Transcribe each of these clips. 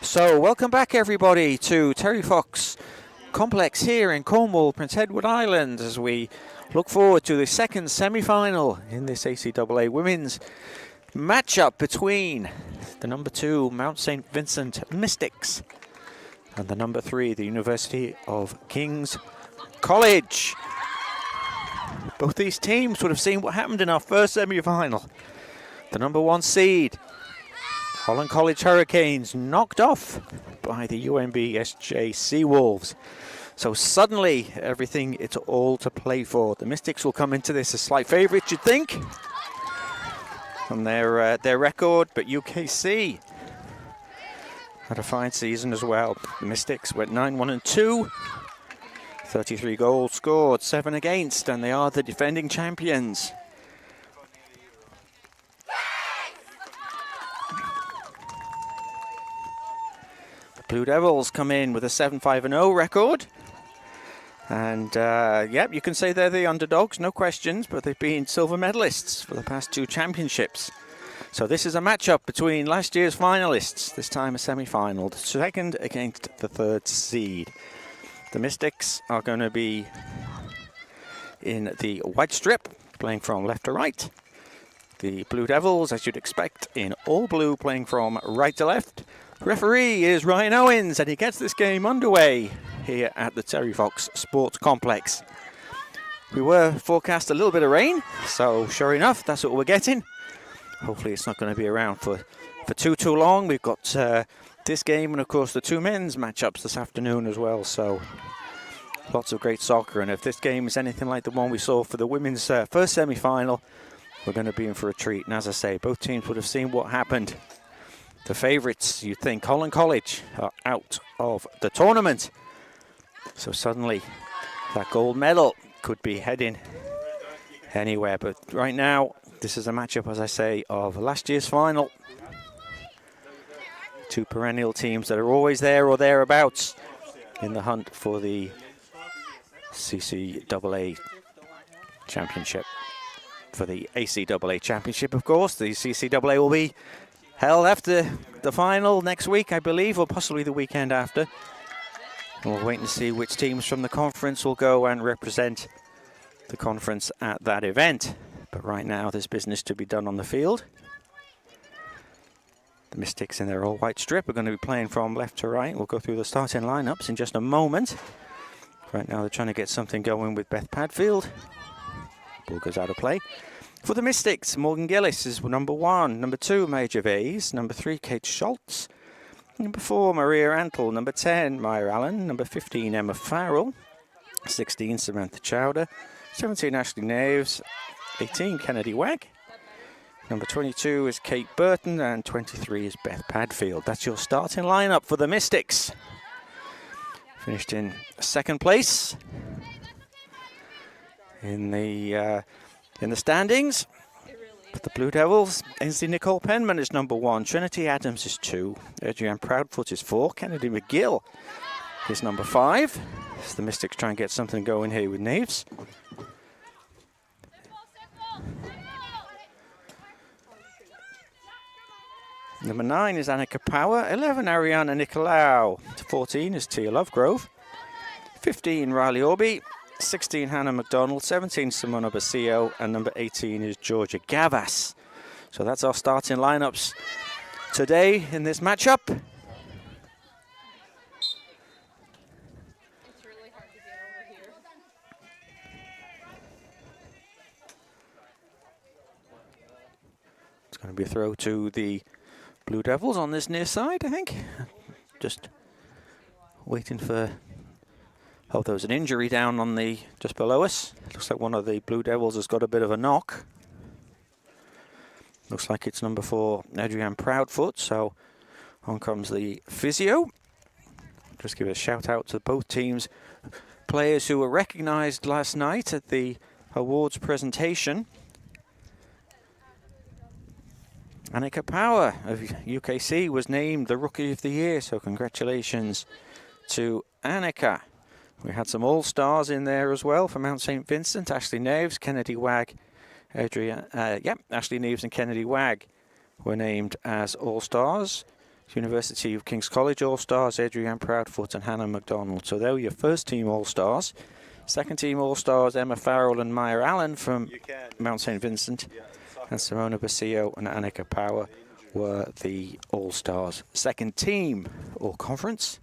So, welcome back everybody to Terry Fox Complex here in Cornwall, Prince Edward Island, as we look forward to the second semi-final in this ACAA women's matchup between the number 2 Mount St. Vincent Mystics and the number 3, the University of King's College. Both these teams would have seen what happened in our first semi-final. The number 1 seed, Holland College Hurricanes, knocked off by the UMB SJ Seawolves. So suddenly everything, it's all to play for. The Mystics will come into this a slight favourite, you'd think, on their record, but UKC had a fine season as well. The Mystics went 9-1-2, 33 goals scored, 7 against, and they are the defending champions. Blue Devils come in with a 7-5-0 record. And, yep, you can say they're the underdogs, no questions, but they've been silver medalists for the past 2 championships. So this is a matchup between last year's finalists, this time a semi-final, the second against the 3rd seed. The Mystics are going to be in the white strip, playing from left to right. The Blue Devils, as you'd expect, in all blue, playing from right to left. Referee is Ryan Owens, and he gets this game underway here at the Terry Fox Sports Complex. We were forecast a little bit of rain, so sure enough, that's what we're getting. Hopefully it's not going to be around for too long. We've got this game and, of course, the 2 men's matchups this afternoon as well, so lots of great soccer. And if this game is anything like the one we saw for the women's first semi-final, we're going to be in for a treat. And as I say, both teams would have seen what happened. The favourites, you'd think, Holland College, are out of the tournament. So suddenly that gold medal could be heading anywhere. But right now, this is a matchup, as I say, of last year's final. 2 perennial teams that are always there or thereabouts in the hunt for the CCAA championship. For the ACAA championship, of course. The CCAA will be held after the final next week, I believe, or possibly the weekend after. And we'll wait and see which teams from the conference will go and represent the conference at that event. But right now, there's business to be done on the field. The Mystics in their all-white strip are going to be playing from left to right. We'll go through the starting lineups in just a moment. Right now, they're trying to get something going with Beth Padfield. Ball goes out of play. For the Mystics, Morgan Gillis is number 1. Number 2, Major Vase. Number 3, Kate Schultz. Number 4, Maria Antle. Number 10, Maya Allen. Number 15, Emma Farrell. 16, Samantha Chowder. 17, Ashley Naves. 18, Kennedy Wagg. Number 22 is Kate Burton. And 23 is Beth Padfield. That's your starting lineup for the Mystics. Finished in 2nd place in the standings. But the Blue Devils, Ainsley Nicole Penman is number 1. Trinity Adams is 2. Adrienne Proudfoot is 4. Kennedy McGill is number 5. As the Mystics try and get something going here with Naves. Number 9 is Annika Power. 11, Ariana Nicolaou. 14 is Tia Lovegrove. 15, Riley Orby. 16, Hannah McDonald. 17, Simona Basilio. And number 18 is Georgia Gavas. So that's our starting lineups today in this matchup. It's really hard to get over here. It's going to be a throw to the Blue Devils on this near side, I think. Just waiting for... Oh, there was an injury down on the just below us. Looks like one of the Blue Devils has got a bit of a knock. Looks like it's number 4, Adrienne Proudfoot. So on comes the physio. Just give a shout out to both teams. Players who were recognised last night at the awards presentation. Annika Power of UKC was named the Rookie of the Year, so congratulations to Annika. We had some all-stars in there as well for Mount St. Vincent. Ashley Naves, Kennedy Wagg, Ashley Naves and Kennedy Wagg were named as all-stars. University of King's College All-Stars, Adrienne Proudfoot and Hannah McDonald. So there were your first team All-Stars. Second team All-Stars, Emma Farrell and Maya Allen from Mount St. Vincent. And Simona Basillo and Annika Power were the All-Stars. Second team All-Conference.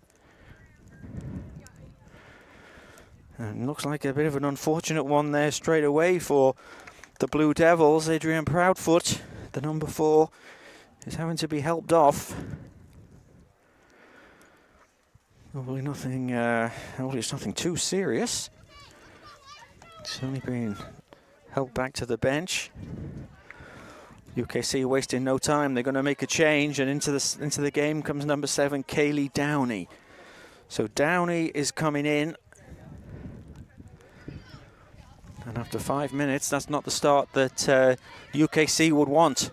And looks like a bit of an unfortunate one there straight away for the Blue Devils. Adrienne Proudfoot, the number 4, is having to be helped off. Hopefully it's nothing too serious. It's only been helped back to the bench. UKC wasting no time. They're going to make a change, and into the game comes number 7, Kaylee Downey. So Downey is coming in. And after 5 minutes, that's not the start that UKC would want.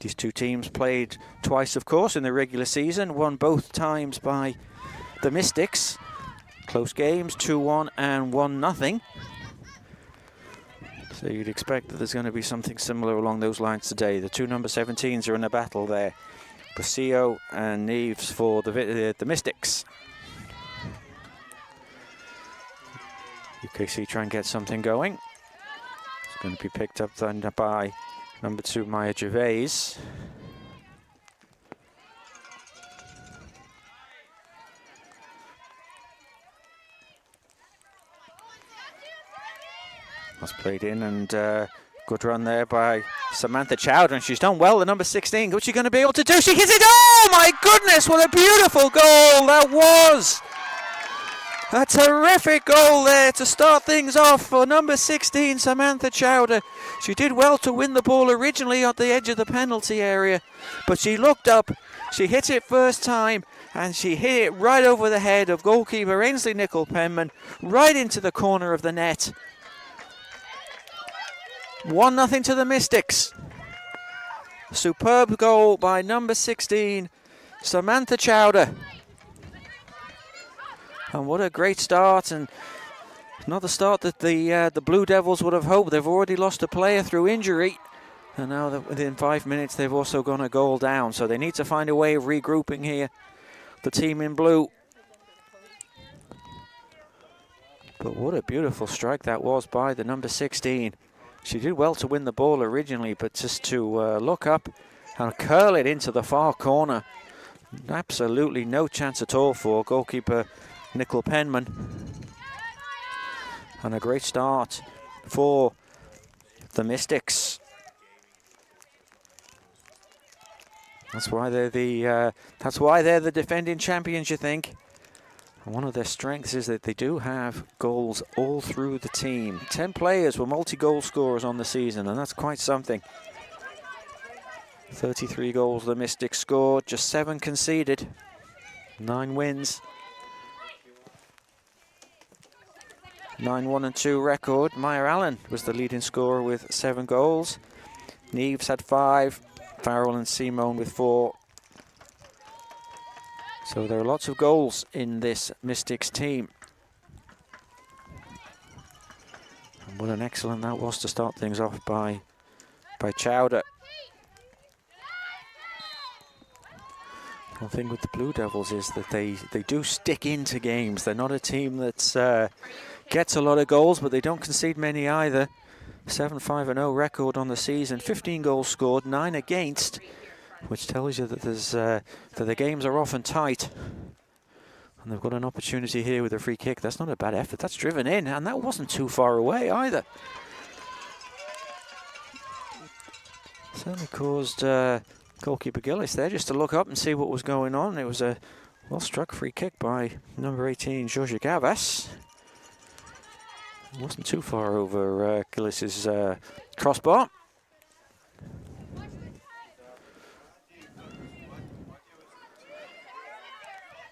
These two teams played twice, of course, in the regular season, won both times by the Mystics. Close games, 2-1 and 1-0. So you'd expect that there's going to be something similar along those lines today. The two number 17s are in a battle there. Basillo and Neves for the Mystics. UKC try and get something going. It's going to be picked up then by number 2, Maya Gervais. That's played in, and good run there by Samantha Chowder, and she's done well, the number 16. What's she going to be able to do? She hits it! Oh my goodness, what a beautiful goal that was! A terrific goal there to start things off for number 16, Samantha Chowder. She did well to win the ball originally at the edge of the penalty area, but she looked up, she hit it first time, and she hit it right over the head of goalkeeper Ainsley Nicol-Penman, right into the corner of the net. 1-0 to the Mystics. Superb goal by number 16, Samantha Chowder. And what a great start, and not the start that the Blue Devils would have hoped. They've already lost a player through injury, and now that within 5 minutes they've also gone a goal down. So they need to find a way of regrouping here, the team in blue. But what a beautiful strike that was by the number 16. She did well to win the ball originally, but just to look up and curl it into the far corner. Absolutely no chance at all for goalkeeper Nicol-Penman. And a great start for the Mystics. That's why they're the defending champions, you think. And one of their strengths is that they do have goals all through the team. 10 players were multi-goal scorers on the season, and that's quite something. 33 goals the Mystics scored, just 7 conceded, 9 wins. 9-1-2 record. Maya Allen was the leading scorer with 7 goals. Neves had 5. Farrell and Simone with 4. So there are lots of goals in this Mystics team. And what an excellent that was to start things off by Chowder. One thing with the Blue Devils is that they do stick into games. They're not a team that gets a lot of goals, but they don't concede many either. 7-5-0 record on the season, 15 goals scored, 9 against, which tells you that that the games are often tight. And they've got an opportunity here with a free kick. That's not a bad effort. That's driven in, and that wasn't too far away either. Certainly caused goalkeeper Gillis there just to look up and see what was going on. It was a well-struck free kick by number 18, Georgia Gavas. It wasn't too far over Gillis's crossbar.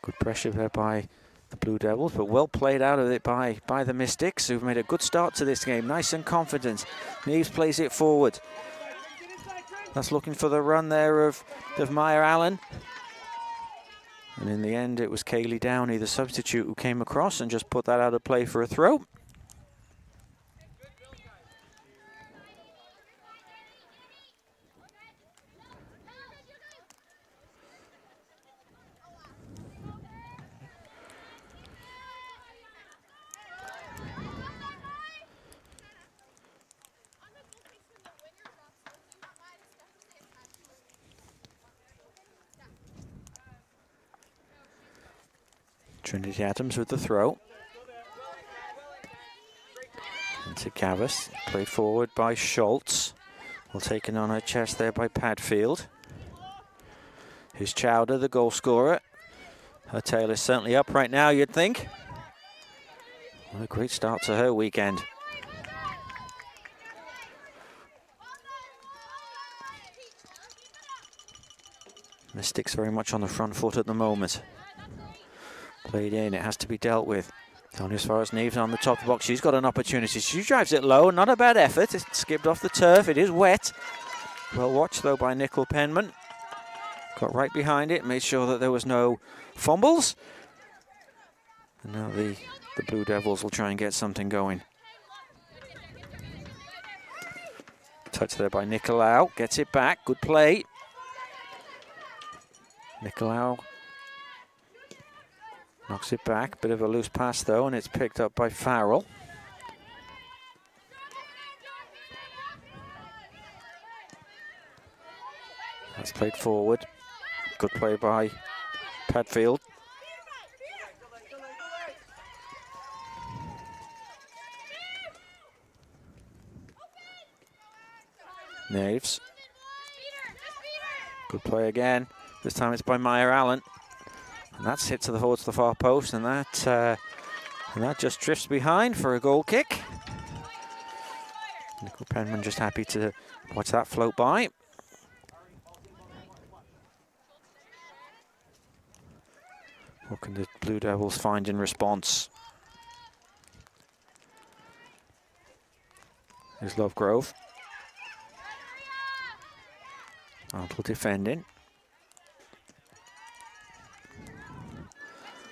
Good pressure there by the Blue Devils, but well played out of it by the Mystics, who've made a good start to this game. Nice and confident. Neves plays it forward. That's looking for the run there of Maya Allen. And in the end, it was Kaylee Downey, the substitute, who came across and just put that out of play for a throw. Trinity Adams with the throw. Into Gavus, played forward by Schultz. Well taken on her chest there by Padfield. Here's Chowder, the goal scorer. Her tail is certainly up right now, you'd think. What a great start to her weekend. Mystics very much on the front foot at the moment. Played in, it has to be dealt with. Only as far as Neves on the top of the box. She's got an opportunity. She drives it low, not a bad effort. It skipped off the turf, it is wet. Well watched though by Nicole Penman. Got right behind it, made sure that there was no fumbles. And now the Blue Devils will try and get something going. Touch there by Nicolau, gets it back, good play. Nicolau knocks it back, bit of a loose pass though, and it's picked up by Farrell. That's played forward. Good play by Padfield. Naves. Good play again. This time it's by Meyer Allen. And that's hit to the towards the far post, and that just drifts behind for a goal kick. Nicole Penman just happy to watch that float by. What can the Blue Devils find in response? Here's Lovegrove. Arnold defending.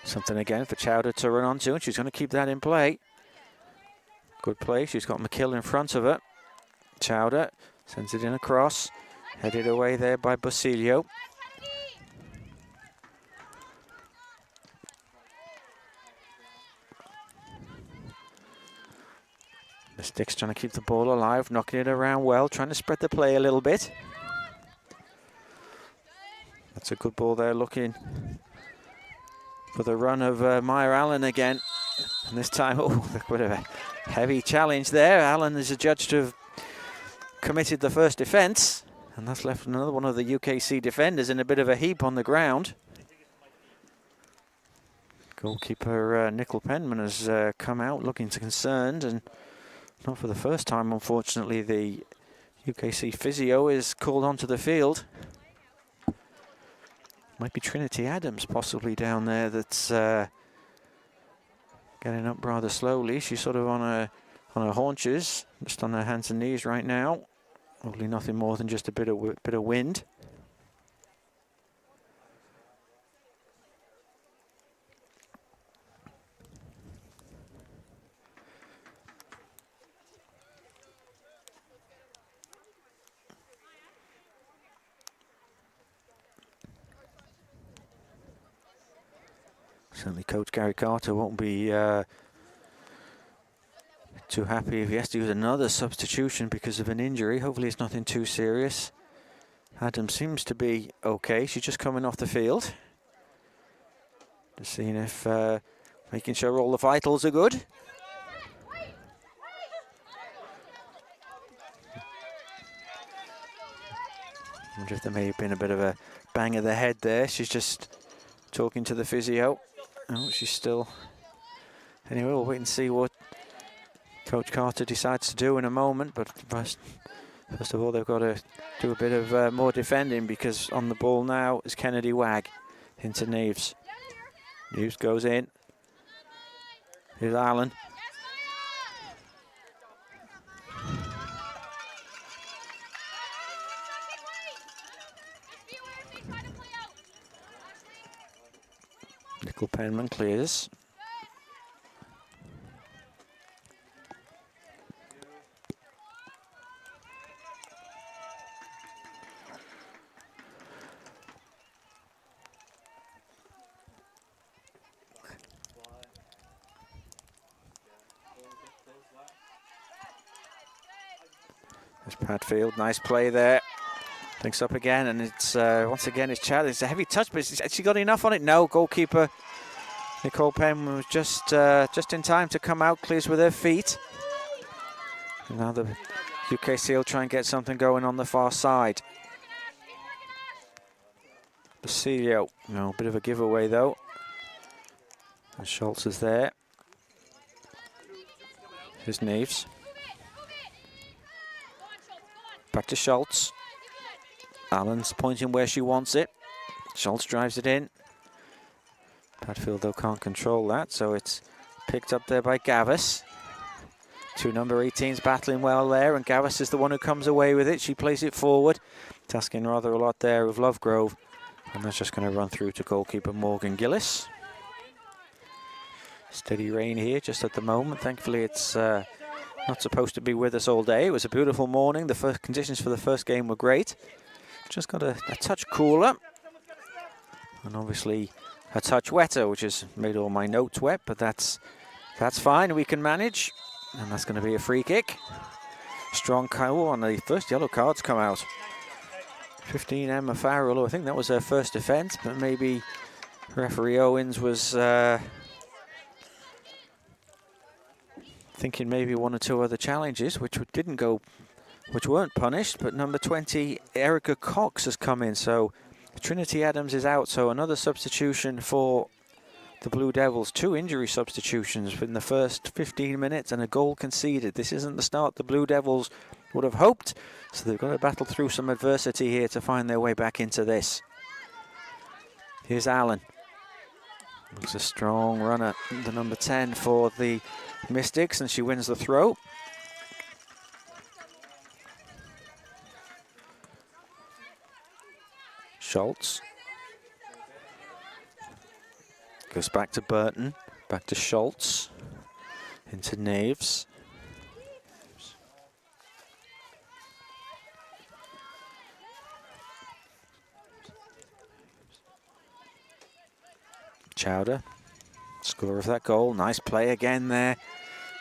Something again for Chowder to run onto, and she's going to keep that in play. Good play. She's got McKill in front of her. Chowder sends it in across. Headed away there by Basilio. Mystics trying to keep the ball alive, knocking it around well, trying to spread the play a little bit. That's a good ball there, looking for the run of Meyer Allen again. And this time, oh, a bit of a heavy challenge there. Allen is adjudged to have committed the first defence, and that's left another one of the UKC defenders in a bit of a heap on the ground. Goalkeeper Nicole Penman has come out looking concerned, and not for the first time, unfortunately. The UKC physio is called onto the field. Might be Trinity Adams possibly down there that's getting up rather slowly. She's sort of on her haunches, just on her hands and knees right now. Probably nothing more than just a bit of wind. Certainly Coach Gary Carter won't be too happy if he has to use another substitution because of an injury. Hopefully it's nothing too serious. Adam seems to be okay. She's just coming off the field. Just seeing if making sure all the vitals are good. I wonder if there may have been a bit of a bang of the head there. She's just talking to the physio. Oh, she's still... Anyway, we'll wait and see what Coach Carter decides to do in a moment. But first of all, they've got to do a bit of more defending, because on the ball now is Kennedy Wag into Neves. Neves goes in. Here's Allen. Nicole Penman clears. There's Padfield, nice play there. Links up again, and it's once again it's Chad. It's a heavy touch, but has she got enough on it? No, goalkeeper Nicole Penn was just in time to come out, clears with her feet. And now the UKC will try and get something going on the far side. Basilio, no, bit of a giveaway though. And Schultz is there. Here's Neves. Back to Schultz. Allen's pointing where she wants it. Schultz drives it in. Padfield though can't control that, so it's picked up there by Gavis. Two number 18s battling well there, and Gavis is the one who comes away with it. She plays it forward. It's asking rather a lot there of Lovegrove. And that's just going to run through to goalkeeper Morgan Gillis. Steady rain here just at the moment. Thankfully it's not supposed to be with us all day. It was a beautiful morning. The first conditions for the first game were great. Just got a touch cooler. And obviously a touch wetter, which has made all my notes wet, but that's fine. We can manage. And that's going to be a free kick. Strong call on the first yellow cards come out. 15 Emma Farrell, I think that was her first offence, but maybe referee Owens was thinking maybe one or two other challenges which weren't punished, but number 20 Erica Cox has come in, so Trinity Adams is out, so another substitution for the Blue Devils. 2 injury substitutions in the first 15 minutes and a goal conceded. This isn't the start the Blue Devils would have hoped, so they've got to battle through some adversity here to find their way back into this. Here's Allen. Looks a strong runner, the number 10 for the Mystics, and she wins the throw. Schultz. Goes back to Burton, back to Schultz, into Naves. Chowder, scorer of that goal. Nice play again there.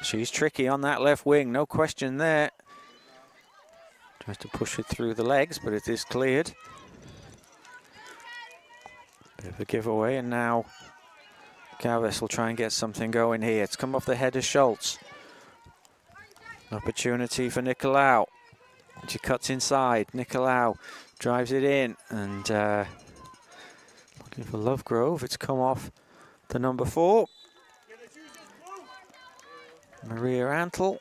She's tricky on that left wing, no question there. Tries to push it through the legs, but it is cleared. Bit of a giveaway, and now Gavis will try and get something going here. It's come off the head of Schultz. Opportunity for Nicolau. She cuts inside. Nicolau drives it in, and looking for Lovegrove. It's come off the number 4. Maria Antle.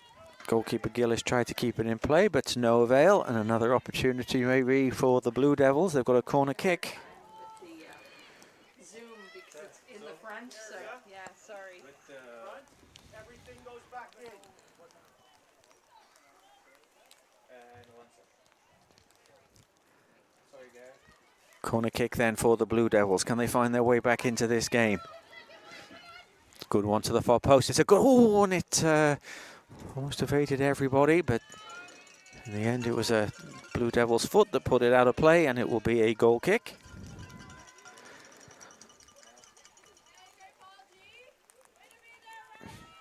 Goalkeeper Gillis tried to keep it in play, but to no avail. And another opportunity maybe for the Blue Devils. They've got a corner kick. Zoom because it's in the front, so yeah, sorry. Everything goes back in. Corner kick then for the Blue Devils. Can they find their way back into this game? Good one to the far post. It's a good, oh, and it almost evaded everybody, but in the end it was a Blue Devils foot that put it out of play, and it will be a goal kick.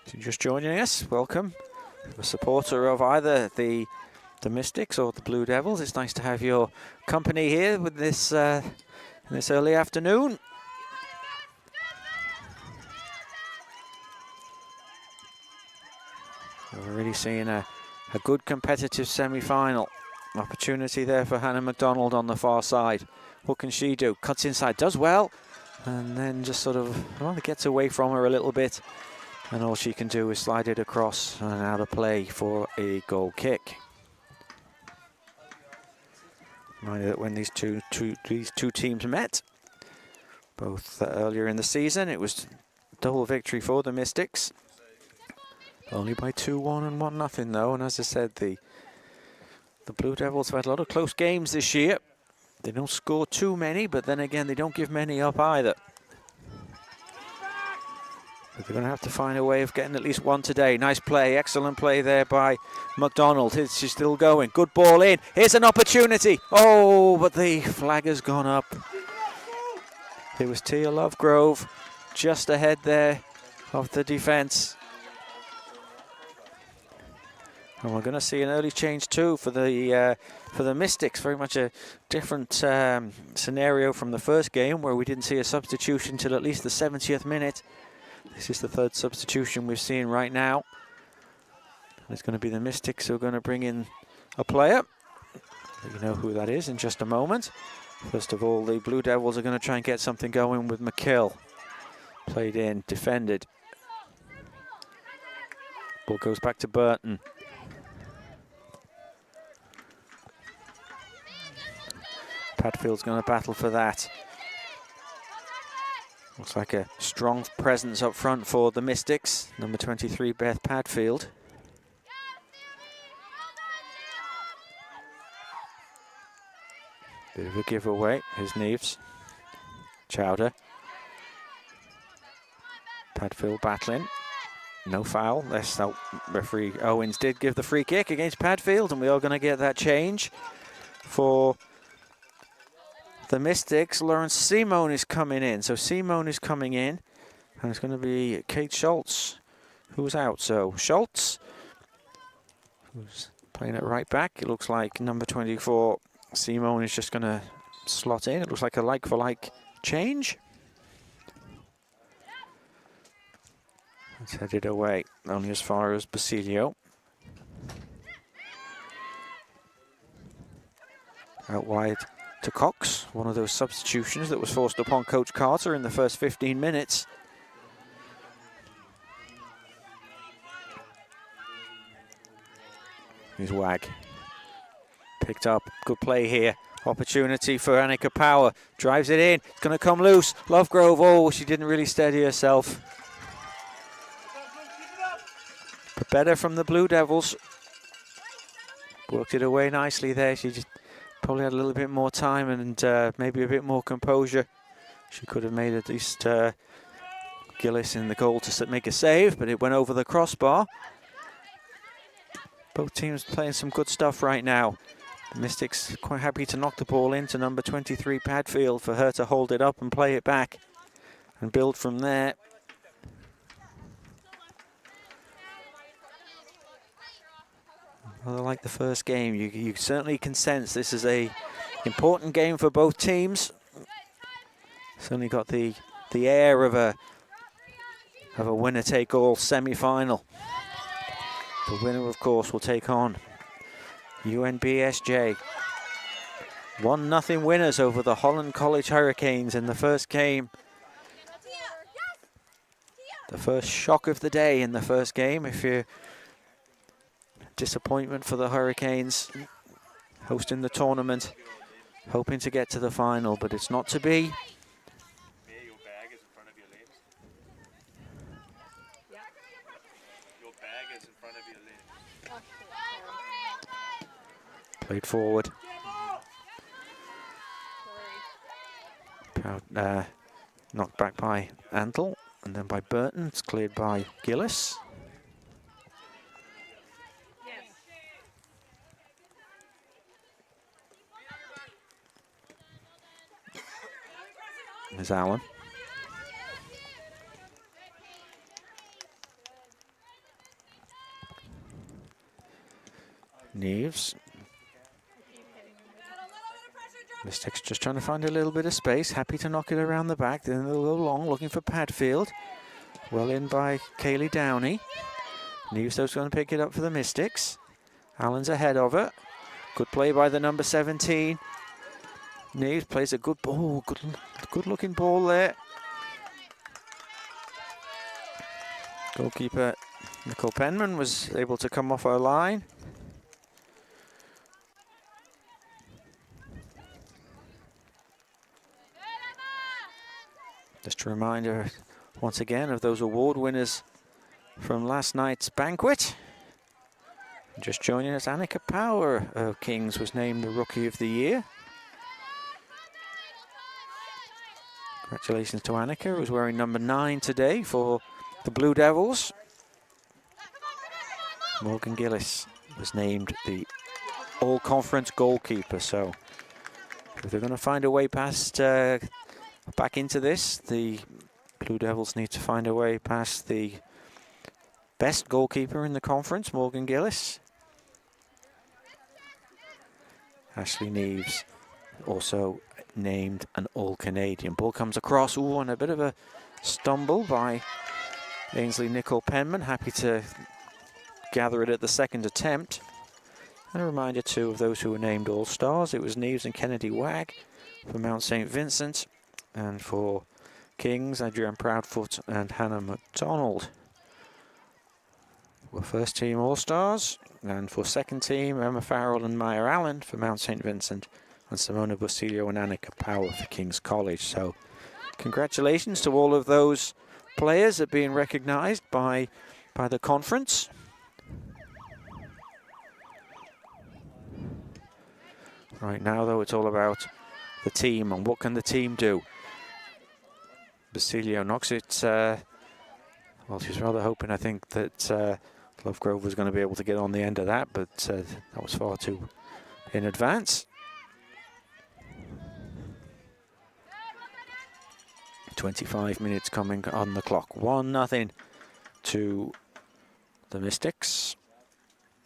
If you're just joining us, welcome. A supporter of either the Mystics or the Blue Devils. It's nice to have your company here with this this early afternoon. We're really seeing a good competitive semi-final. Opportunity there for Hannah McDonald on the far side. What can she do? Cuts inside, does well, and then just sort of, well, it gets away from her a little bit, and all she can do is slide it across and out of play for a goal kick. Reminder that when these two teams met, both earlier in the season, it was double victory for the Mystics. Only by 2-1 and 1-0 though, and as I said, the Blue Devils have had a lot of close games this year. They don't score too many, but then again, they don't give many up either. But they're going to have to find a way of getting at least one today. Nice play, excellent play there by McDonald. She's still going, good ball in. Here's an opportunity. Oh, but the flag has gone up. It was Tia Lovegrove just ahead there of the defence. And we're going to see an early change too for the Mystics. Very much a different scenario from the first game, where we didn't see a substitution till at least the 70th minute. This is the third substitution we've seen right now. It's going to be the Mystics who are going to bring in a player. You know who that is in just a moment. First of all, the Blue Devils are going to try and get something going with McKill. Played in, defended. Ball goes back to Burton. Padfield's going to battle for that. Looks like a strong presence up front for the Mystics. Number 23, Beth Padfield. Bit of a giveaway. Here's Neves. Chowder. Padfield battling. No foul. Referee Owens did give the free kick against Padfield, and we are going to get that change for the Mystics. Lawrence Simone is coming in. So Simone is coming in, and it's going to be Kate Schultz who's out. So Schultz, who's playing at right back. It looks like number 24, Simone, is just going to slot in. It looks like a like-for-like change. It's headed away, only as far as Basilio. Out wide to Cox, one of those substitutions that was forced upon Coach Carter in the first 15 minutes. Here's Wag. Picked up, good play here. Opportunity for Annika Power. Drives it in, it's going to come loose. Lovegrove, oh, she didn't really steady herself. But better from the Blue Devils. Worked it away nicely there. She just probably had a little bit more time and maybe a bit more composure. She could have made at least Gillis in the goal to make a save, but it went over the crossbar. Both teams playing some good stuff right now. The Mystics quite happy to knock the ball into number 23 Padfield for her to hold it up and play it back and build from there. Well, like the first game, you certainly can sense this is a important game for both teams. Certainly got the air of a winner-take-all semi-final. The winner, of course, will take on UNBSJ. 1-0 winners over the Holland College Hurricanes in the first game. The first shock of the day in the first game. If you're disappointment for the Hurricanes hosting the tournament, hoping to get to the final, but it's not to be. Your bag is in front of your legs. Your bag is in front of your legs. Played forward. Knocked back by Antle, and then by Burton. It's cleared by Gillis. There's Allen. Neves. Mystics just trying to find a little bit of space. Happy to knock it around the back. Then they'll go long, looking for Padfield. Well in by Kaylee Downey. Neves though's going to pick it up for the Mystics. Allen's ahead of her. Good play by the number 17. Neves plays a good ball. Good looking ball there. Goalkeeper Nicole Penman was able to come off her line. Just a reminder once again of those award winners from last night's banquet. Just joining us, Annika Power of Kings was named the Rookie of the Year. Congratulations to Annika, who's wearing number 9 today for the Blue Devils. Morgan Gillis was named the All-Conference goalkeeper. So if they're going to find a way past back into this, the Blue Devils need to find a way past the best goalkeeper in the conference, Morgan Gillis. Ashley Neves also named an All-Canadian. Ball comes across, and a bit of a stumble by Ainsley Nicol-Penman happy to gather it at the second attempt. And a reminder too of those who were named All-Stars. It was Neves and Kennedy Wagg for Mount St. Vincent, and for Kings, Adrienne Proudfoot and Hannah McDonald were first team All-Stars, and for second team, Emma Farrell and Maya Allen for Mount St. Vincent, and Simona Bustillo and Annika Power for King's College. So congratulations to all of those players that are being recognised by the conference. Right now, though, it's all about the team and what can the team do. Basilio knocks it, well, she's rather hoping, I think, that Lovegrove was going to be able to get on the end of that, but that was far too in advance. 25 minutes coming on the clock. 1-0 to the Mystics.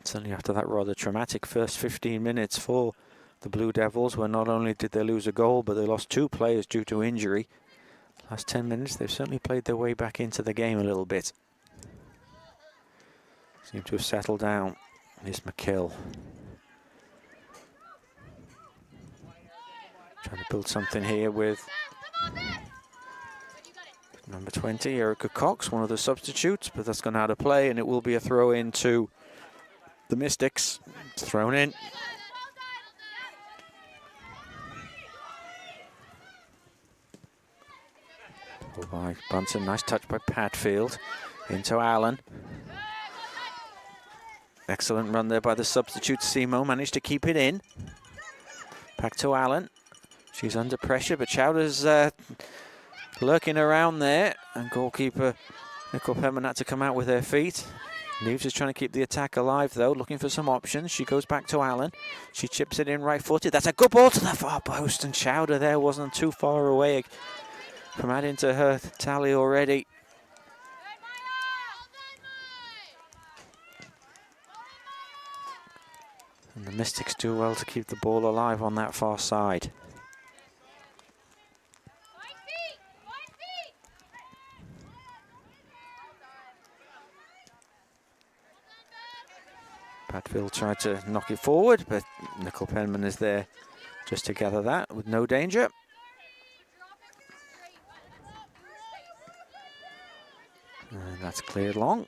Certainly after that rather traumatic first 15 minutes for the Blue Devils, where not only did they lose a goal, but they lost 2 players due to injury. Last 10 minutes, they've certainly played their way back into the game a little bit. Seem to have settled down. Here's McKill. Trying to build something here with number 20, Erica Cox, one of the substitutes, but that's gone out of play, and it will be a throw in to the Mystics. It's thrown in. By Bunsen, nice touch by Padfield into Allen. Excellent run there by the substitute. Simo managed to keep it in. Back to Allen. She's under pressure, but Chowder's lurking around there, and goalkeeper Nicol-Penman had to come out with her feet. Neves is trying to keep the attack alive, though, looking for some options. She goes back to Allen. She chips it in right-footed. That's a good ball to the far post, and Chowder there wasn't too far away from adding to her tally already. And the Mystics do well to keep the ball alive on that far side. Padfield tried to knock it forward, but Nicol-Penman is there just to gather that with no danger. And that's cleared long.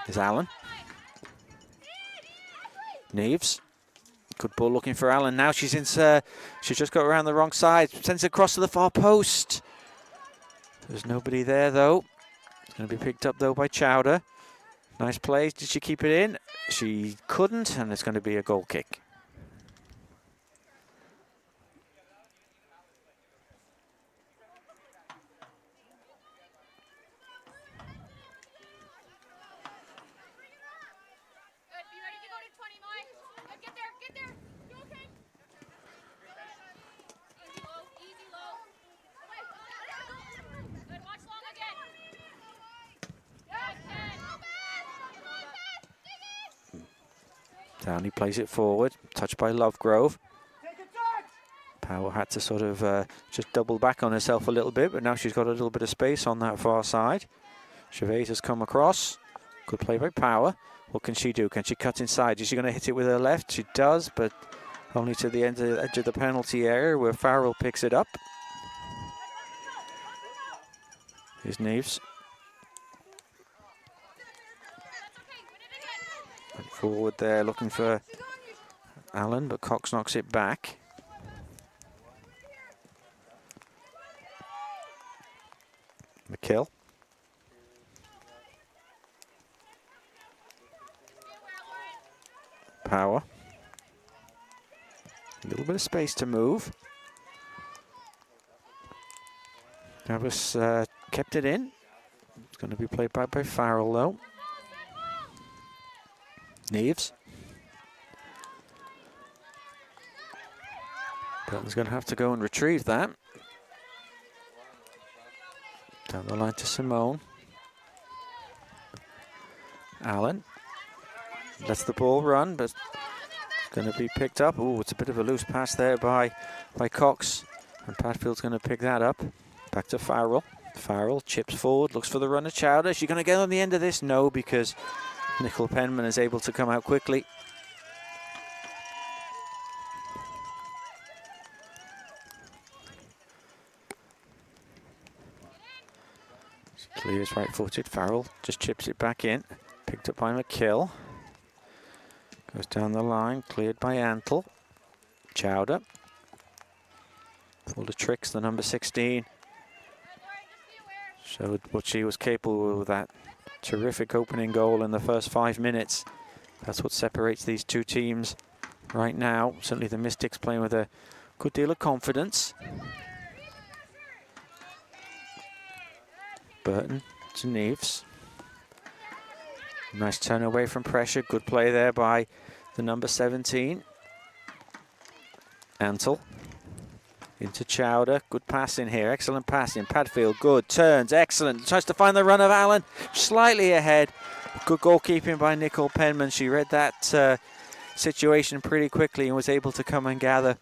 There's Allen. Neves. Good ball looking for Allen. Now she's in. She's just got around the wrong side. Sends it across to the far post. There's nobody there, though. It's going to be picked up, though, by Chowder. Nice play. Did she keep it in? She couldn't, and it's going to be a goal kick. Downey plays it forward, touched by Lovegrove. Power had to sort of just double back on herself a little bit, but now she's got a little bit of space on that far side. Chavez has come across. Good play by Power. What can she do? Can she cut inside? Is she going to hit it with her left? She does, but only to the edge of the penalty area where Farrell picks it up. Here's Neves. Forward there, looking for Allen, but Cox knocks it back. McKill. Power. A little bit of space to move. Travis kept it in. It's going to be played back by Farrell, though. Neves. Burton's going to have to go and retrieve that. Down the line to Simone. Allen. Lets the ball run, but it's going to be picked up. Oh, it's a bit of a loose pass there by Cox. And Padfield's going to pick that up. Back to Farrell. Farrell chips forward, looks for the run of Chowder. Is she going to get on the end of this? No, because Nicole Penman is able to come out quickly. She clears right-footed. Farrell just chips it back in. Picked up by McKill. Goes down the line, cleared by Antle. Chowder. Full of tricks, the number 16. Showed what she was capable of with that terrific opening goal in the first 5 minutes. That's what separates these two teams right now. Certainly the Mystics playing with a good deal of confidence. Burton to Neves. Nice turn away from pressure. Good play there by the number 17. Antle. Into Chowder. Good pass in here. Excellent passing. Padfield, good. Turns. Excellent. Tries to find the run of Allen. Slightly ahead. Good goalkeeping by Nicole Penman. She read that situation pretty quickly and was able to come and gather.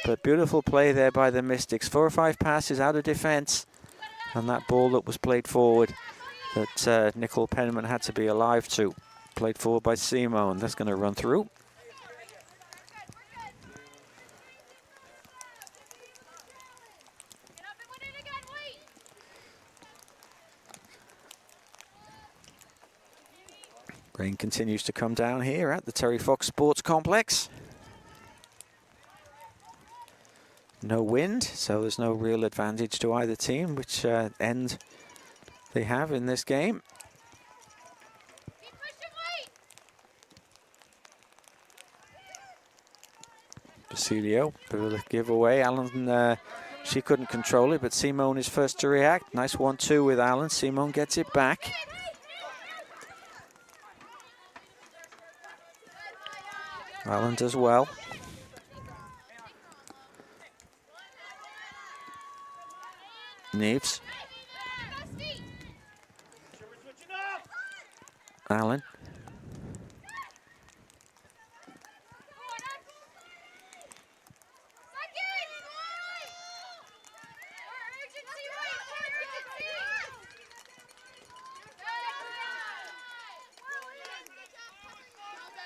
But beautiful play there by the Mystics. 4 or 5 passes out of defence. And that ball that was played forward that Nicole Penman had to be alive to. Played forward by Simone. That's going to run through. Rain continues to come down here at the Terry Fox Sports Complex. No wind, so there's no real advantage to either team, which end they have in this game. Basilio, bit of a giveaway. Allen, she couldn't control it, but Simone is first to react. Nice 1-2 with Allen. Simone gets it back. Allen does well. Neves. Allen.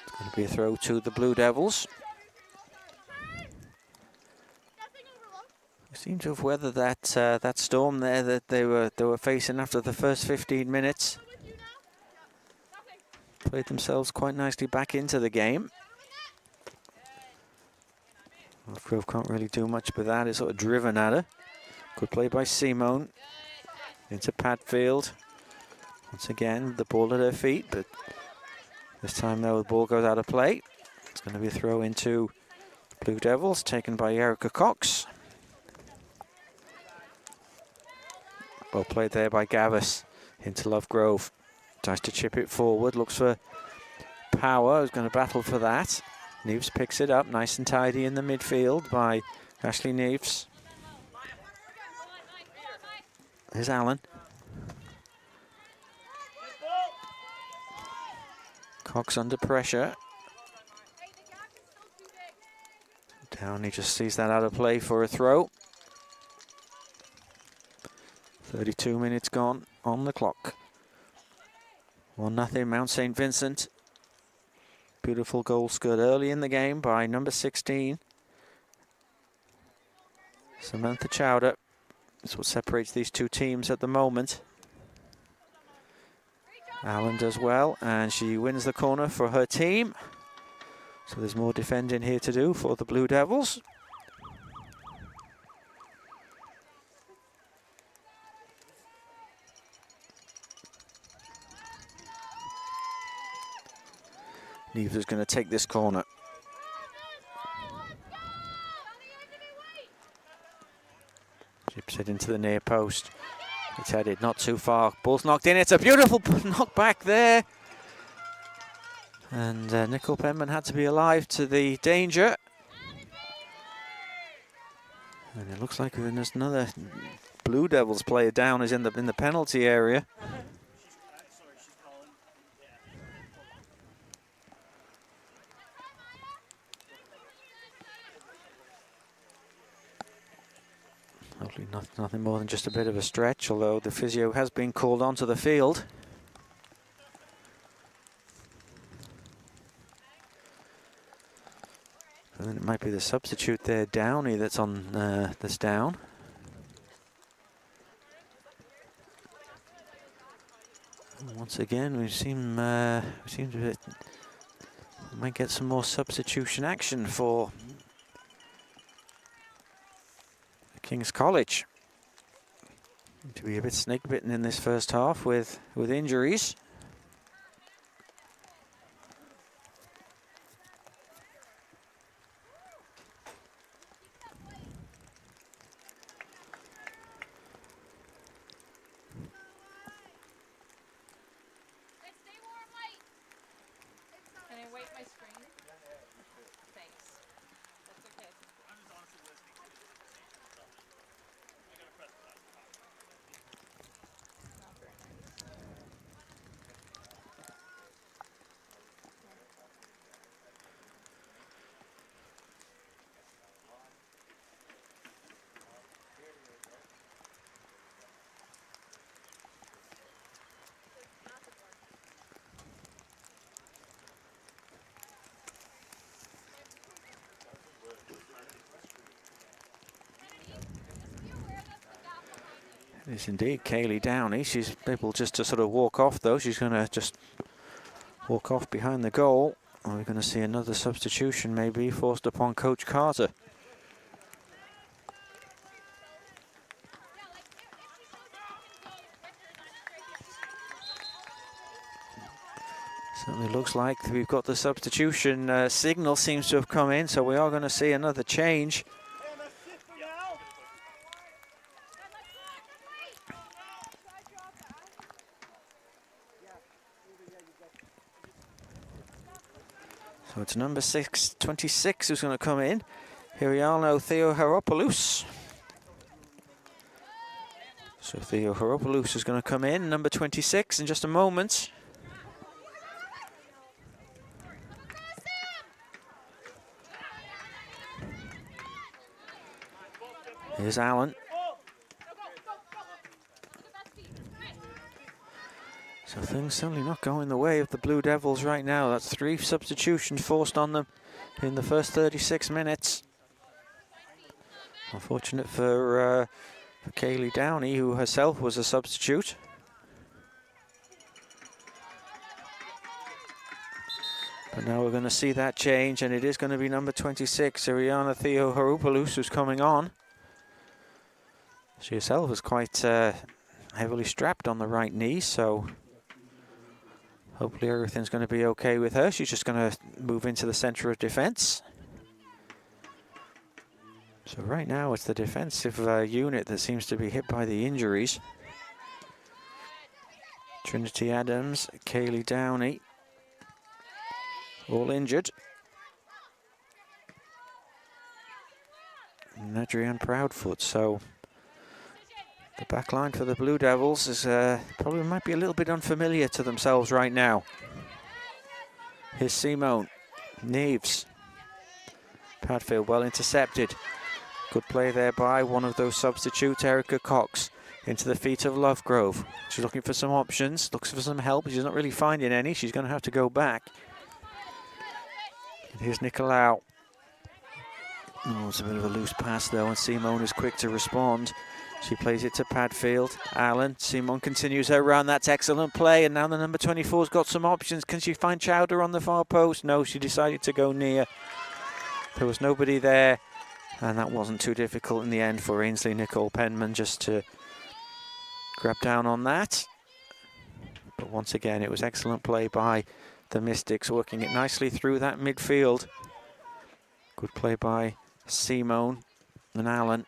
It's going to be a throw to the Blue Devils. Seem to have weathered that storm there that they were facing after the first 15 minutes. Played themselves quite nicely back into the game. Grove can't really do much with that. It's sort of driven at her. Good play by Simone. Into Padfield. Once again, the ball at her feet, but this time though the ball goes out of play. It's going to be a throw into Blue Devils, taken by Erica Cox. Well played there by Gavis into Lovegrove. Tries to chip it forward, looks for Power, who's going to battle for that. Neves picks it up, nice and tidy in the midfield by Ashley Neves. There's Allen. Cox under pressure. Downey just sees that out of play for a throw. 32 minutes gone on the clock. 1-0 Mount St. Vincent. Beautiful goal scored early in the game by number 16. Samantha Chowder. That's what separates these two teams at the moment. Allen does well, and she wins the corner for her team. So there's more defending here to do for the Blue Devils. Neves is going to take this corner. Chips it into the near post. It's headed not too far. Ball's knocked in. It's a beautiful knock back there. And Nicole Penman had to be alive to the danger. And it looks like there's another Blue Devils player down is in the penalty area. Hopefully nothing more than just a bit of a stretch, although the physio has been called onto the field. And then it might be the substitute there, Downey, that's on that's down. Once again, we seem to might get some more substitution action for King's College. To be a bit snake bitten in this first half with injuries. Can I wipe my screen? Thanks. That's okay. Not very nice. It is indeed Kaylee Downey. She's able just to sort of walk off, though. She's going to just walk off behind the goal. And we're going to see another substitution maybe forced upon Coach Carter. Certainly looks like we've got the substitution signal seems to have come in, so we are going to see another change. So it's number 26 who's going to come in. Here we are now, Theo Haropoulos. So Theo Haropoulos is going to come in, number 26, in just a moment. Here's Allen. So things certainly not going the way of the Blue Devils right now. That's 3 substitutions forced on them in the first 36 minutes. Unfortunate for Kaylee Downey, who herself was a substitute. But now we're going to see that change, and it is going to be number 26, Ariana Theo Haropoulos, who's coming on. She herself is quite heavily strapped on the right knee, so hopefully everything's going to be okay with her. She's just going to move into the center of defense. So right now it's the defensive unit that seems to be hit by the injuries. Trinity Adams, Kaylee Downey, all injured. And Adrienne Proudfoot, so the back line for the Blue Devils is probably might be a little bit unfamiliar to themselves right now. Here's Simone, Neves, Padfield well intercepted. Good play there by one of those substitutes, Erica Cox, into the feet of Lovegrove. She's looking for some options, looks for some help. She's not really finding any. She's going to have to go back. And here's Nicolau. Oh, it's a bit of a loose pass though, and Simone is quick to respond. She plays it to Padfield. Allen. Simone continues her run. That's excellent play. And now the number 24's got some options. Can she find Chowder on the far post? No, she decided to go near. There was nobody there. And that wasn't too difficult in the end for Ainsley Nicole Penman just to grab down on that. But once again, it was excellent play by the Mystics, working it nicely through that midfield. Good play by Simone and Allen.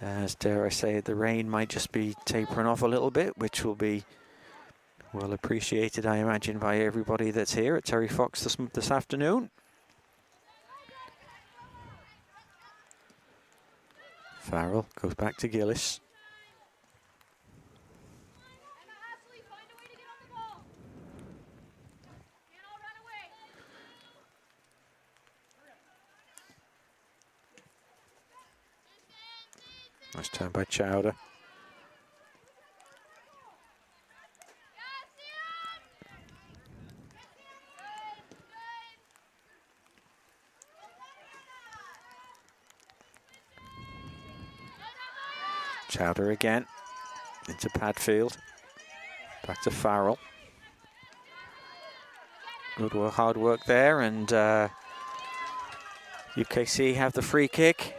As dare I say, the rain might just be tapering off a little bit, which will be well appreciated, I imagine, by everybody that's here at Terry Fox this afternoon. Farrell goes back to Gillis. Nice turn by Chowder. Chowder again into Padfield. Back to Farrell. Good work, hard work there, and UKC have the free kick.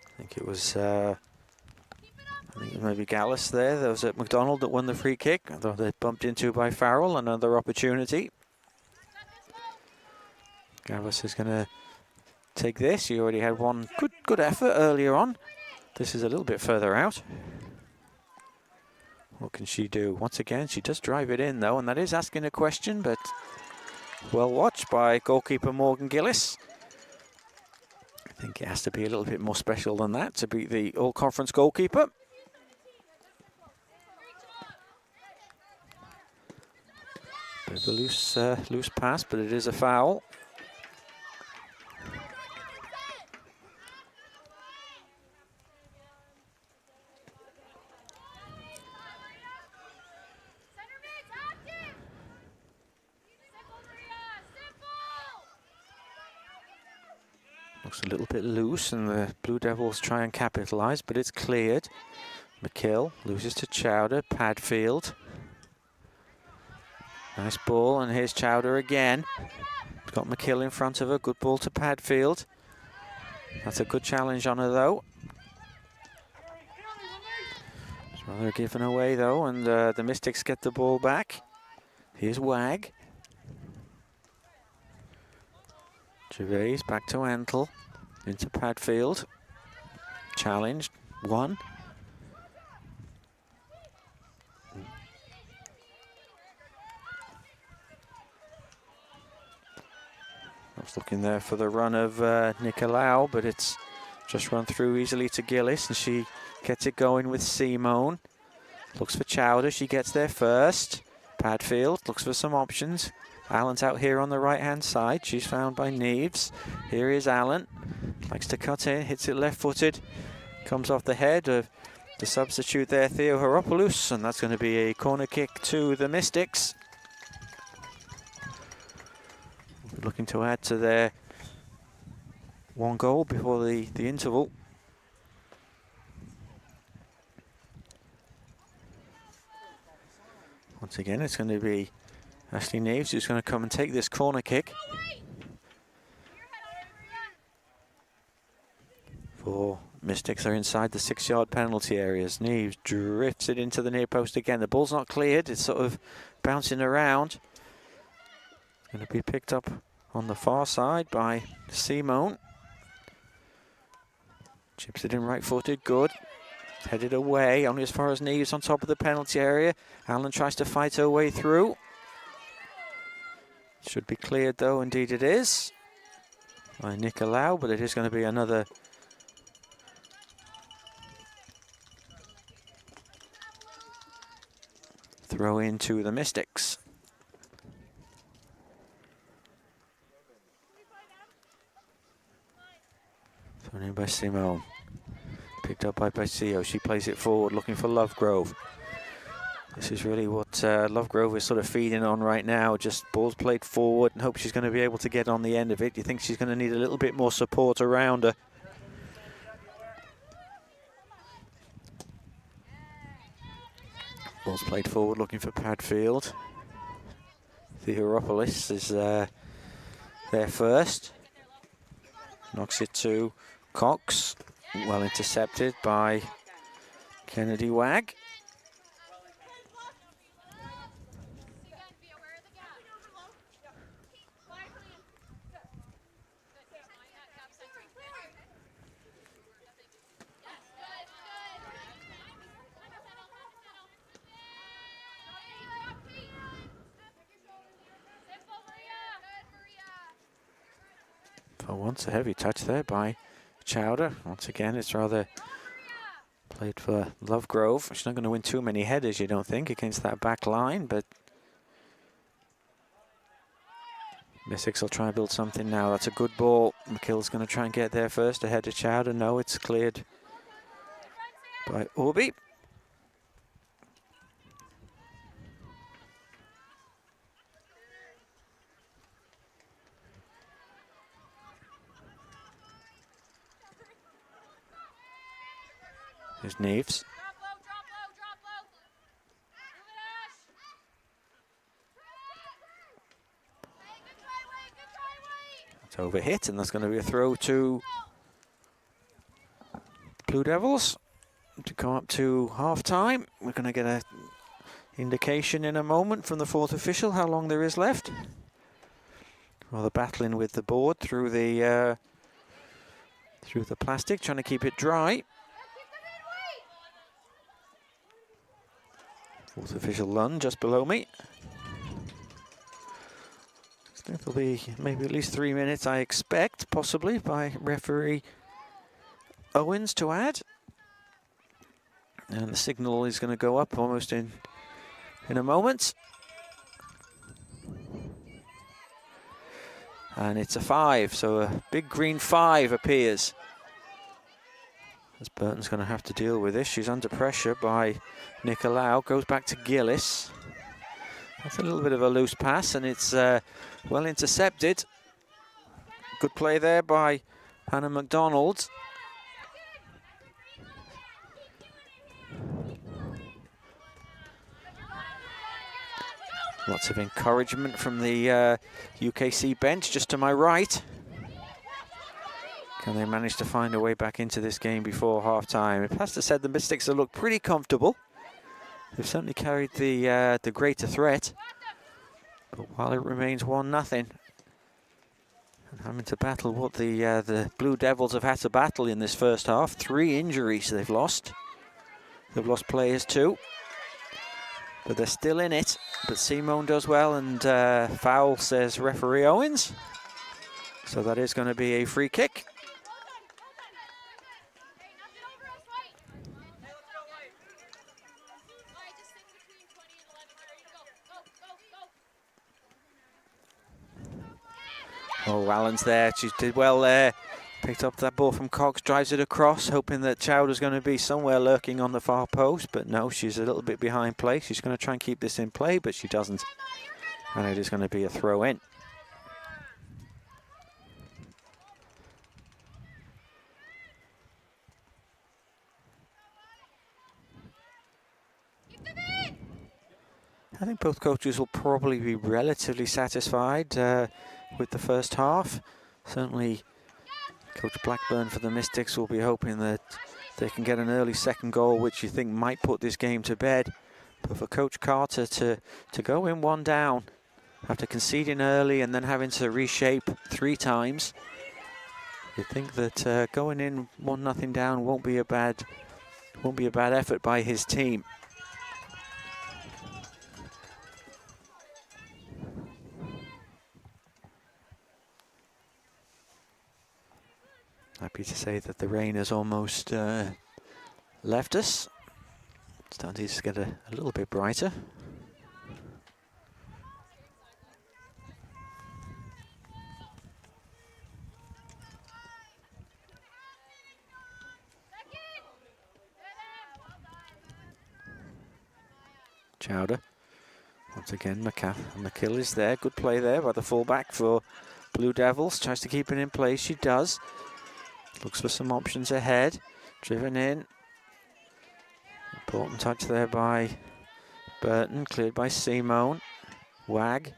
I think it was maybe Gallus there. There was at McDonald that won the free kick. Although they bumped into by Farrell. Another opportunity. Gallus is going to take this. He already had one good effort earlier on. This is a little bit further out. What can she do? Once again, she does drive it in though, and that is asking a question, but well watched by goalkeeper Morgan Gillis. I think it has to be a little bit more special than that to beat the all-conference goalkeeper. Bit of a loose pass, but it is a foul. Looks a little bit loose, and the Blue Devils try and capitalise, but it's cleared. McKill loses to Chowder. Padfield. Nice ball, and here's Chowder again. Got McKill in front of her. Good ball to Padfield. That's a good challenge on her, though. It's rather given away, though, and the Mystics get the ball back. Here's Wag. Gervais back to Antle, into Padfield. Challenged, one. I was looking there for the run of Nicolau, but it's just run through easily to Gillis, and she gets it going with Simone. Looks for Chowder, she gets there first. Padfield looks for some options. Allen's out here on the right-hand side. She's found by Neves. Here is Allen. Likes to cut in, hits it left-footed. Comes off the head of the substitute there, Theo Heropoulos, and that's going to be a corner kick to the Mystics. Looking to add to their one goal before the interval. Once again, it's going to be Ashley Neves who's going to come and take this corner kick. For Mystics are inside the 6-yard penalty areas. Neves drifts it into the near post again. The ball's not cleared. It's sort of bouncing around. Going to be picked up on the far side by Simone. Chips it in right-footed. Good. Headed away, only as far as Neves on top of the penalty area. Allen tries to fight her way through. Should be cleared though, indeed it is. By Nicolau, but it is going to be another throw into the Mystics. Thrown in by Simone. Picked up by Bacio. She plays it forward, looking for Lovegrove. This is really what Lovegrove is sort of feeding on right now. Just balls played forward and hope she's going to be able to get on the end of it. You think she's going to need a little bit more support around her. Balls played forward, looking for Padfield. Theoropoulos is there first. Knocks it to Cox. Well intercepted by Kennedy Wag. For once, a heavy touch there by Chowder. Once again, it's rather played for Lovegrove. She's not going to win too many headers, you don't think, against that back line, but Mystics will try and build something now. That's a good ball. McKill's going to try and get there first ahead of Chowder. No, it's cleared by Orby. There's Neves. It's overhit, and that's going to be a throw to Blue Devils to come up to half-time. We're going to get an indication in a moment from the fourth official how long there is left. Well, they're battling with the board through the plastic, trying to keep it dry. Fourth official Lund just below me. I think there'll be maybe at least 3 minutes, I expect, possibly, by referee Owens to add. And the signal is going to go up almost in a moment. And it's a 5, so a big green 5 appears. As Burton's going to have to deal with this. She's under pressure by Nicolau. Goes back to Gillis. That's a little bit of a loose pass, and it's well intercepted. Good play there by Hannah McDonald. Lots of encouragement from the UKC bench just to my right. Can they manage to find a way back into this game before half-time? It has to say the Mystics have looked pretty comfortable. They've certainly carried the greater threat. But while it remains 1-0, and having to battle what the Blue Devils have had to battle in this first half. 3 injuries they've lost. They've lost players too. But they're still in it. But Simone does well, and foul, says referee Owens. So that is going to be a free kick. Oh, Allen's there. She did well there. Picked up that ball from Cox, drives it across, hoping that Chowder's going to be somewhere lurking on the far post. But no, she's a little bit behind play. She's going to try and keep this in play, but she doesn't. And it is going to be a throw in. I think both coaches will probably be relatively satisfied with the first half. Certainly, Coach Blackburn for the Mystics will be hoping that they can get an early second goal, which you think might put this game to bed. But for Coach Carter to go in 1 down after conceding early and then having to reshape 3 times, you'd think that going in 1-0 down won't be a bad effort by his team. Happy to say that the rain has almost left us. It's starting to get a little bit brighter. Chowder. Once again, McKill is there. Good play there by the fullback for Blue Devils. Tries to keep it in place. She does. Looks for some options ahead. Driven in. Important touch there by Burton. Cleared by Simone. Wag.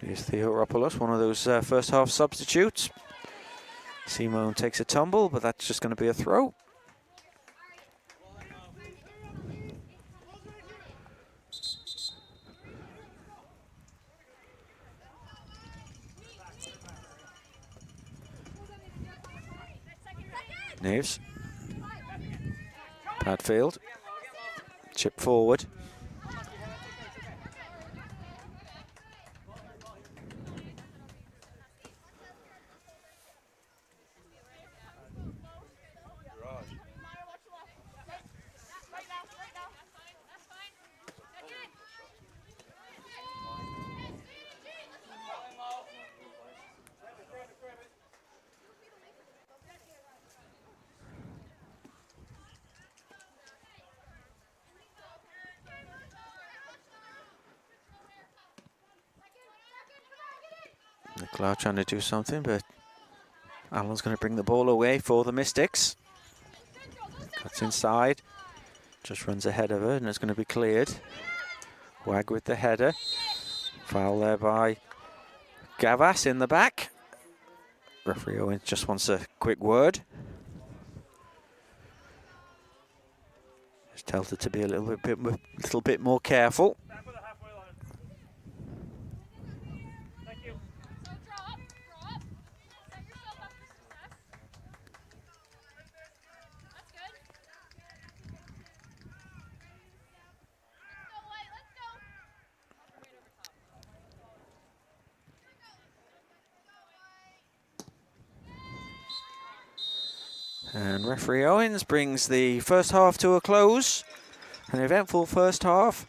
Here's Theoropoulos, one of those first half substitutes. Simone takes a tumble, but that's just going to be a throw. Neves. Padfield. Chip forward. Cloud trying to do something, but Allen's going to bring the ball away for the Mystics. Cuts inside, just runs ahead of her, and it's going to be cleared. Wag with the header. Foul there by Gavas in the back. Referee Owens just wants a quick word. Just tells her to be a little bit more careful. And referee Owens brings the first half to a close. An eventful first half.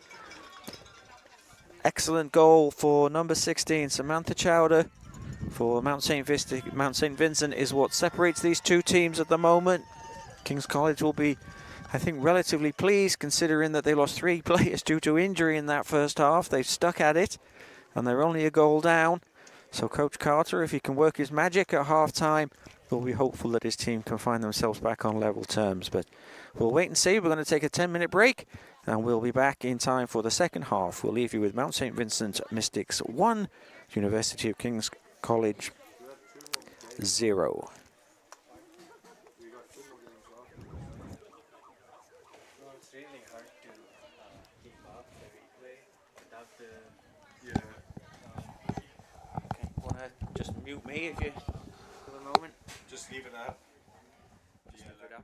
Excellent goal for number 16, Samantha Chowder, for Mount St. Vincent is what separates these two teams at the moment. King's College will be, I think, relatively pleased considering that they lost 3 players due to injury in that first half. They've stuck at it and they're only a goal down. So Coach Carter, if he can work his magic at half-time, we'll be hopeful that his team can find themselves back on level terms. But we'll wait and see. We're going to take a 10-minute break, and we'll be back in time for the second half. We'll leave you with Mount St. Vincent Mystics 1, University of King's College 0. It's really hard to keep up the replay without the... Okay, want to just mute me if you, for the moment? Just leave it up. Just leave it up.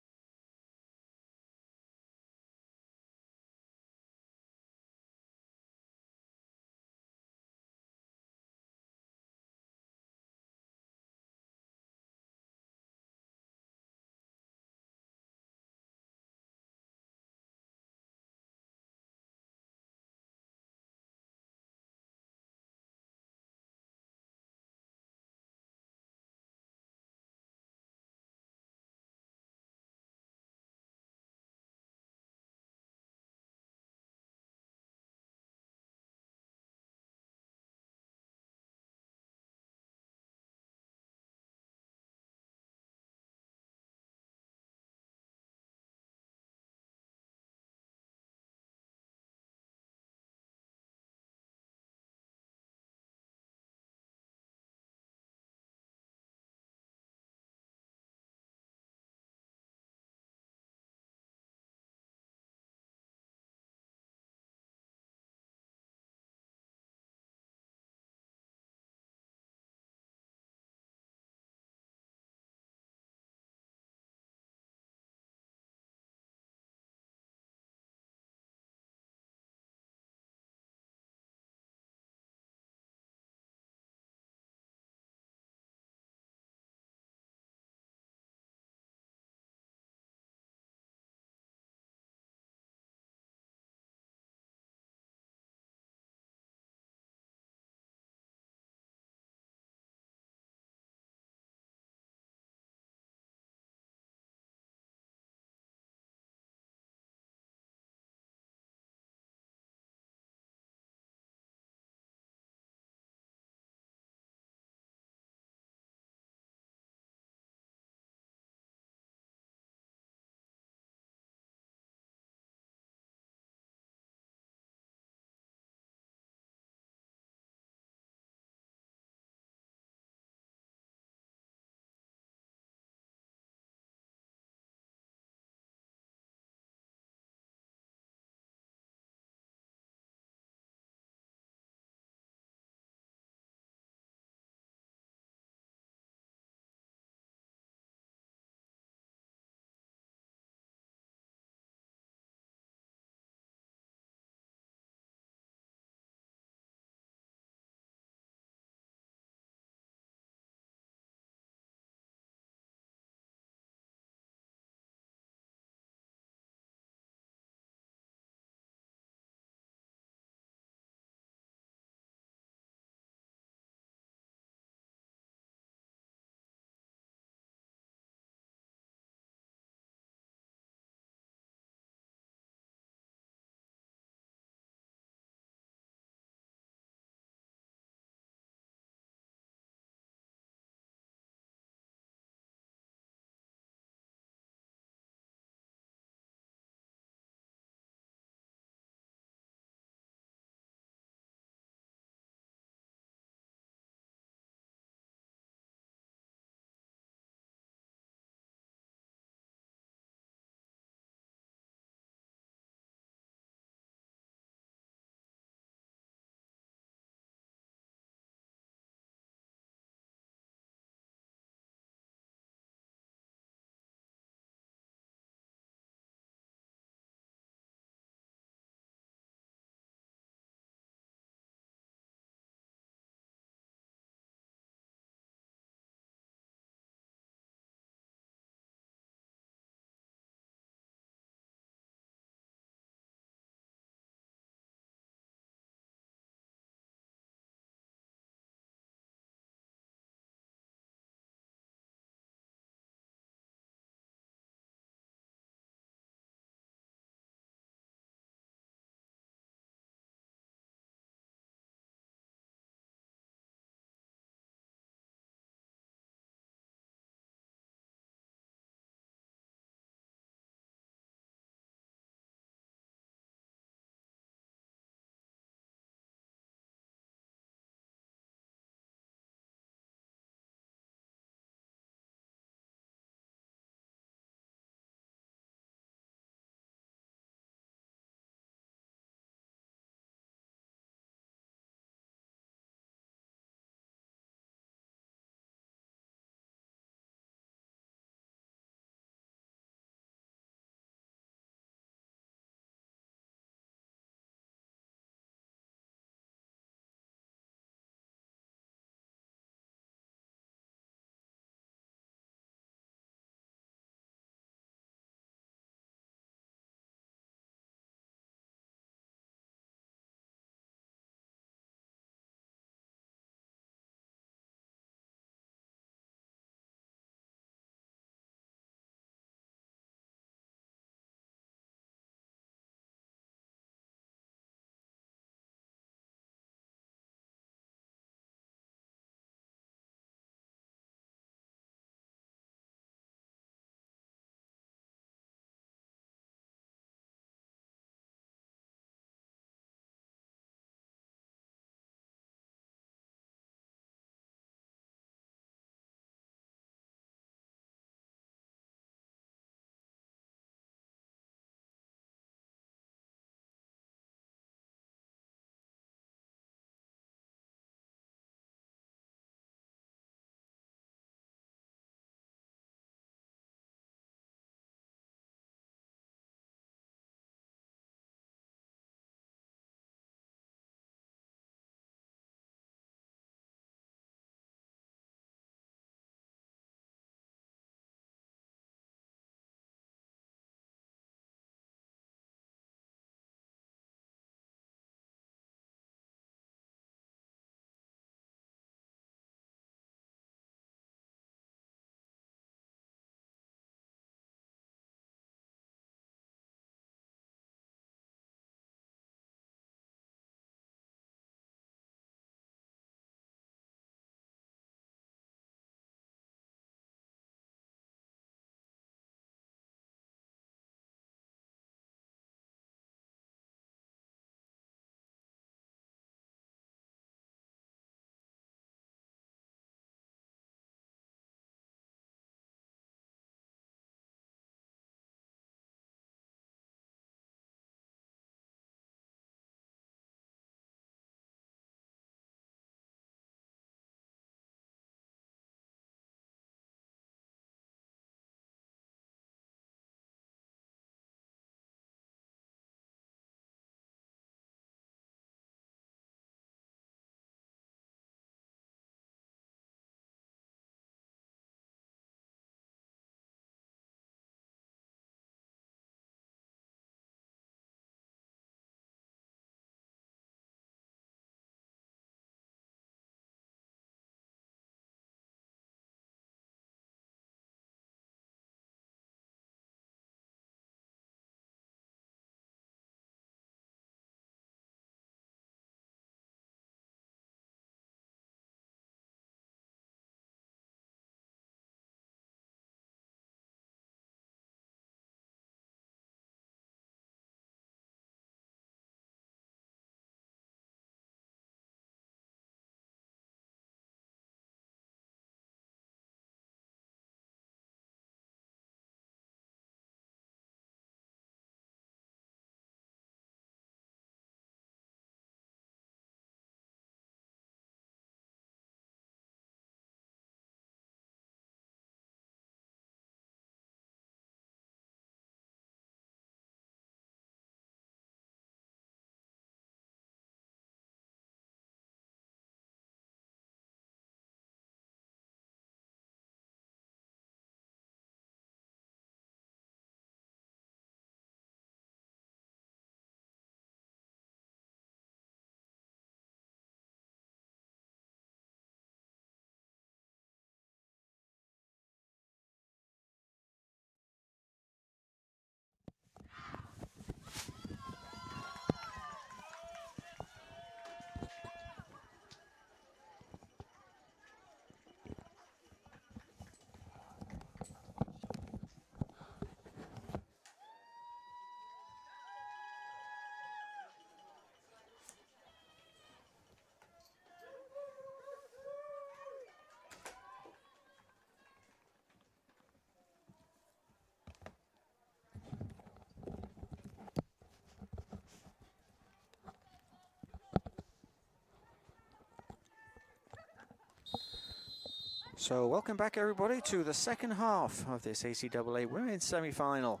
So welcome back everybody to the second half of this ACAA Women's semi-final,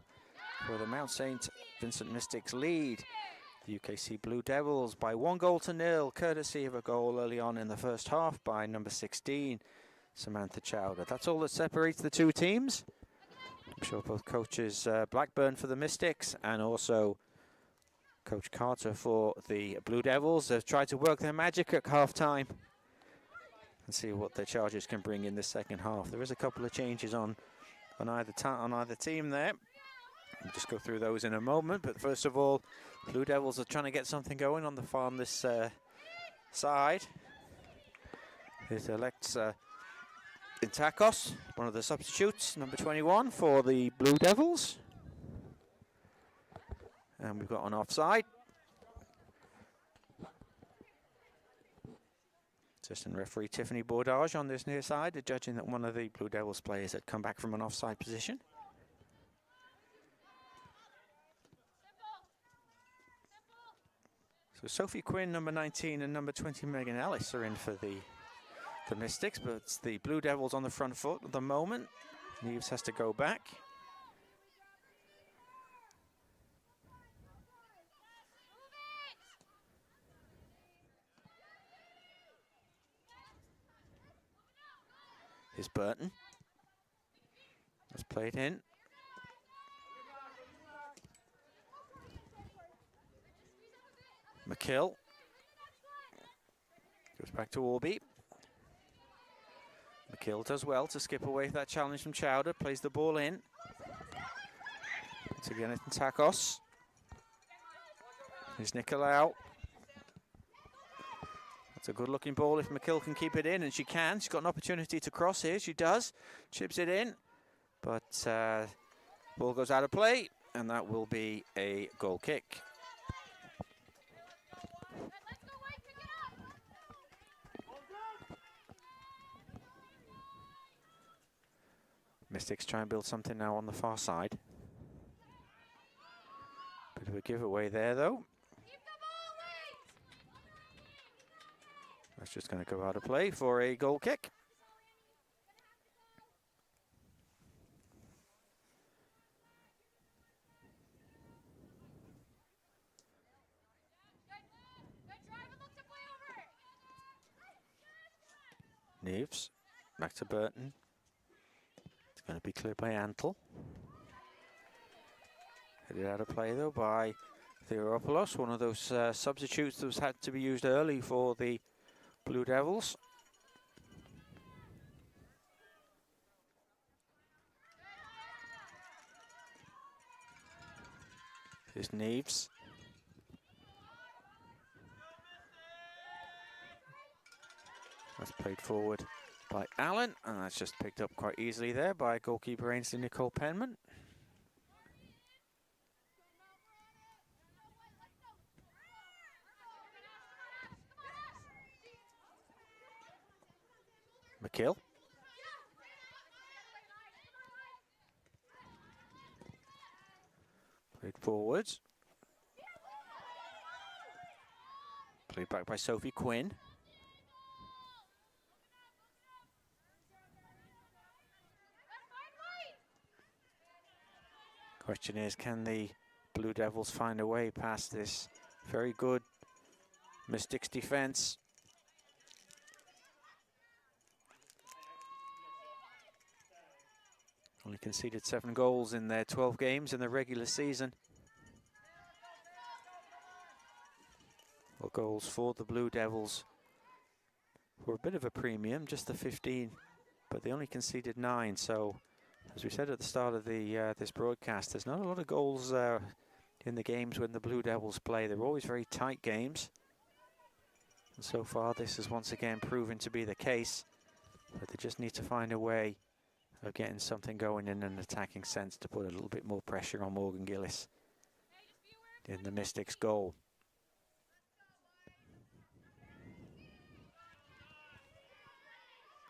where the Mount St. Vincent Mystics lead the UKC Blue Devils by 1-0, courtesy of a goal early on in the first half by number 16, Samantha Chowder. That's all that separates the two teams. I'm sure both coaches, Blackburn for the Mystics and also Coach Carter for the Blue Devils, have tried to work their magic at half-time and see what their Chargers can bring in the second half. There is a couple of changes on either team there. We'll just go through those in a moment. But first of all, Blue Devils are trying to get something going on this side. Here's Alexa Intakos, one of the substitutes, number 21 for the Blue Devils. And we've got an offside. Assistant referee Tiffany Bordage on this near side, judging that one of the Blue Devils players had come back from an offside position. So Sophie Quinn, number 19, and number 20, Megan Ellis, are in for the Mystics, but it's the Blue Devils on the front foot at the moment. Neves has to go back. Here's Burton. That's played in. McKill. Goes back to Orby. McKill does well to skip away that challenge from Chowder. Plays the ball in. Once again, it's Takos. Here's Nicolau. It's a good-looking ball if McKill can keep it in, and she can. She's got an opportunity to cross here. She does. Chips it in, but ball goes out of play, and that will be a goal kick. Mystics try and build something now on the far side. Bit of a giveaway there, though. That's just going to go out of play for a goal kick. Neves, back to Burton. It's going to be cleared by Antle. Headed out of play though by Theoropoulos, one of those substitutes that was had to be used early for the Blue Devils. Here's Neves. That's played forward by Allen, and that's just picked up quite easily there by goalkeeper Ainsley Nicole Penman. McKill. Played forwards. Played back by Sophie Quinn. Question is, can the Blue Devils find a way past this very good Mystics defense? Only conceded 7 goals in their 12 games in the regular season. Well, goals for the Blue Devils were a bit of a premium, just the 15, but they only conceded 9. So, as we said at the start of the this broadcast, there's not a lot of goals in the games when the Blue Devils play. They're always very tight games. And so far, this has once again proven to be the case. But they just need to find a way of getting something going in an attacking sense to put a little bit more pressure on Morgan Gillis in the Mystics' goal.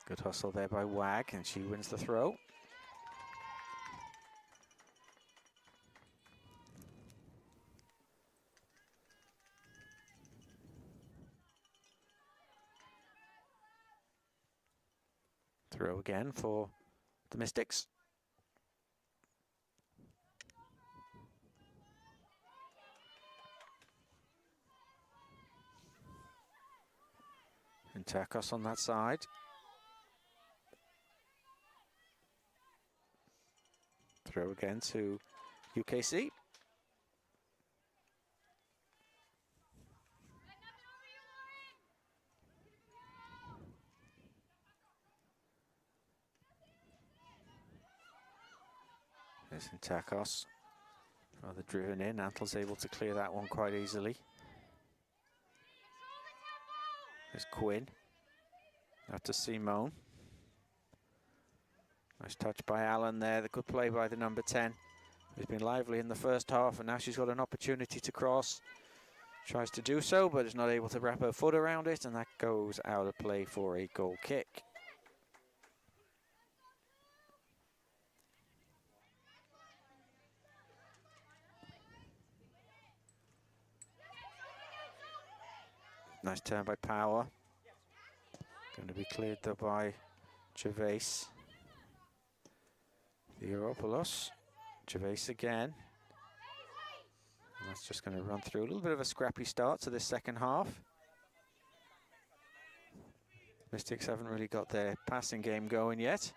Good hustle there by Wag, and she wins the throw. Throw again for the Mystics. And Takos on that side. Throw again to UKC. There's Takos. Rather driven in. Antle's able to clear that one quite easily. There's Quinn. Out to Simone. Nice touch by Allen there. The good play by the number 10. Who's been lively in the first half, and now she's got an opportunity to cross. Tries to do so, but is not able to wrap her foot around it, and that goes out of play for a goal kick. Nice turn by Power. Going to be cleared though by Gervais. Theoropoulos. Gervais again. And that's just going to run through. A little bit of a scrappy start to this second half. Mystics haven't really got their passing game going yet.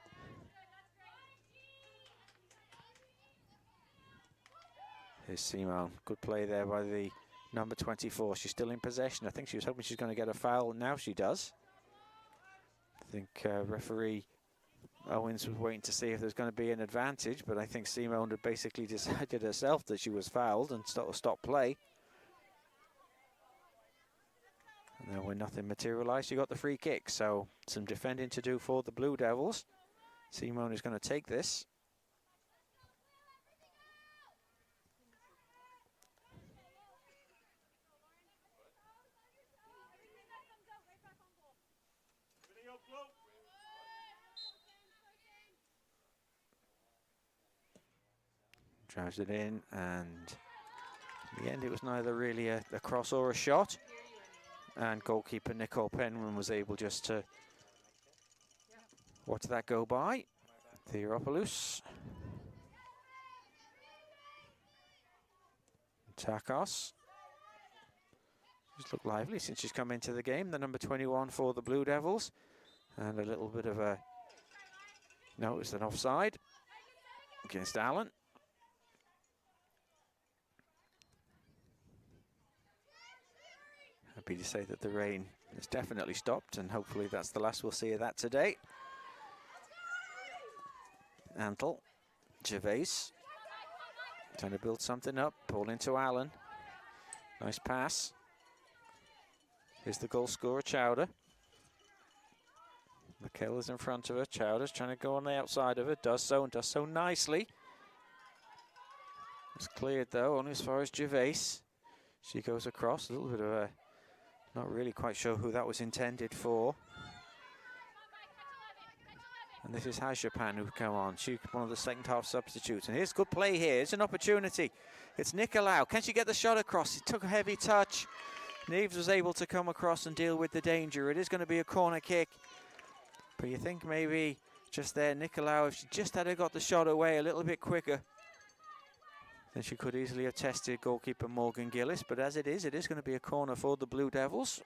Here's Simone. Good play there by the number 24. She's still in possession. I think she was hoping she's going to get a foul. Now she does. I think referee Owens was waiting to see if there's going to be an advantage, but I think Simone had basically decided herself that she was fouled and stopped play. And then when nothing materialized, she got the free kick. So some defending to do for the Blue Devils. Simone is going to take this. Drives it in, and in the end it was neither really a cross or a shot. And goalkeeper Nicole Penman was able just to watch that go by. Theoropoulos. Takos. She's looked lively since she's come into the game. The number 21 for the Blue Devils. And a little bit of a... No, it's an offside against Allen. Happy to say that the rain has definitely stopped, and hopefully that's the last we'll see of that today. Antle, Gervais, trying to build something up, ball into Allen. Nice pass. Here's the goal scorer, Chowder. McKellar's in front of her. Chowder's trying to go on the outside of her, does so, and does so nicely. It's cleared though, only as far as Gervais. She goes across, a little bit of a... Not really quite sure who that was intended for. And this is Hajapan who come on. She's one of the second half substitutes. And here's good play here. It's an opportunity. It's Nicolau. Can she get the shot across? It took a heavy touch. Neves was able to come across and deal with the danger. It is going to be a corner kick. But you think maybe just there, Nicolau, if she just had got the shot away a little bit quicker, then she could easily have tested goalkeeper Morgan Gillis, but as it is going to be a corner for the Blue Devils.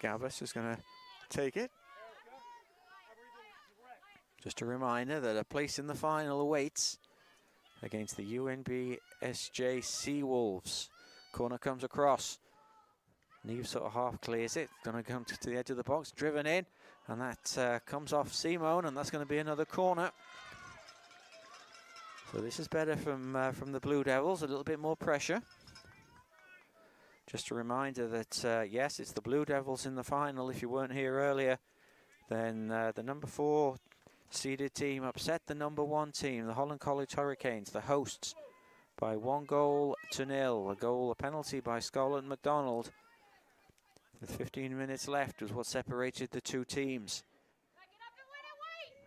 Gavas is going to take it. Just a reminder that a place in the final awaits against the UNB-SJ Seawolves. Corner comes across. Neve sort of half clears it. Going to come to the edge of the box, driven in, and that comes off Simone, and that's going to be another corner. So this is better from the Blue Devils, a little bit more pressure. Just a reminder that, yes, it's the Blue Devils in the final. If you weren't here earlier, then the number 4 seeded team upset the number 1 team, the Holland College Hurricanes, the hosts, by 1-0. A penalty by Scarlett McDonald. With 15 minutes left was what separated the two teams.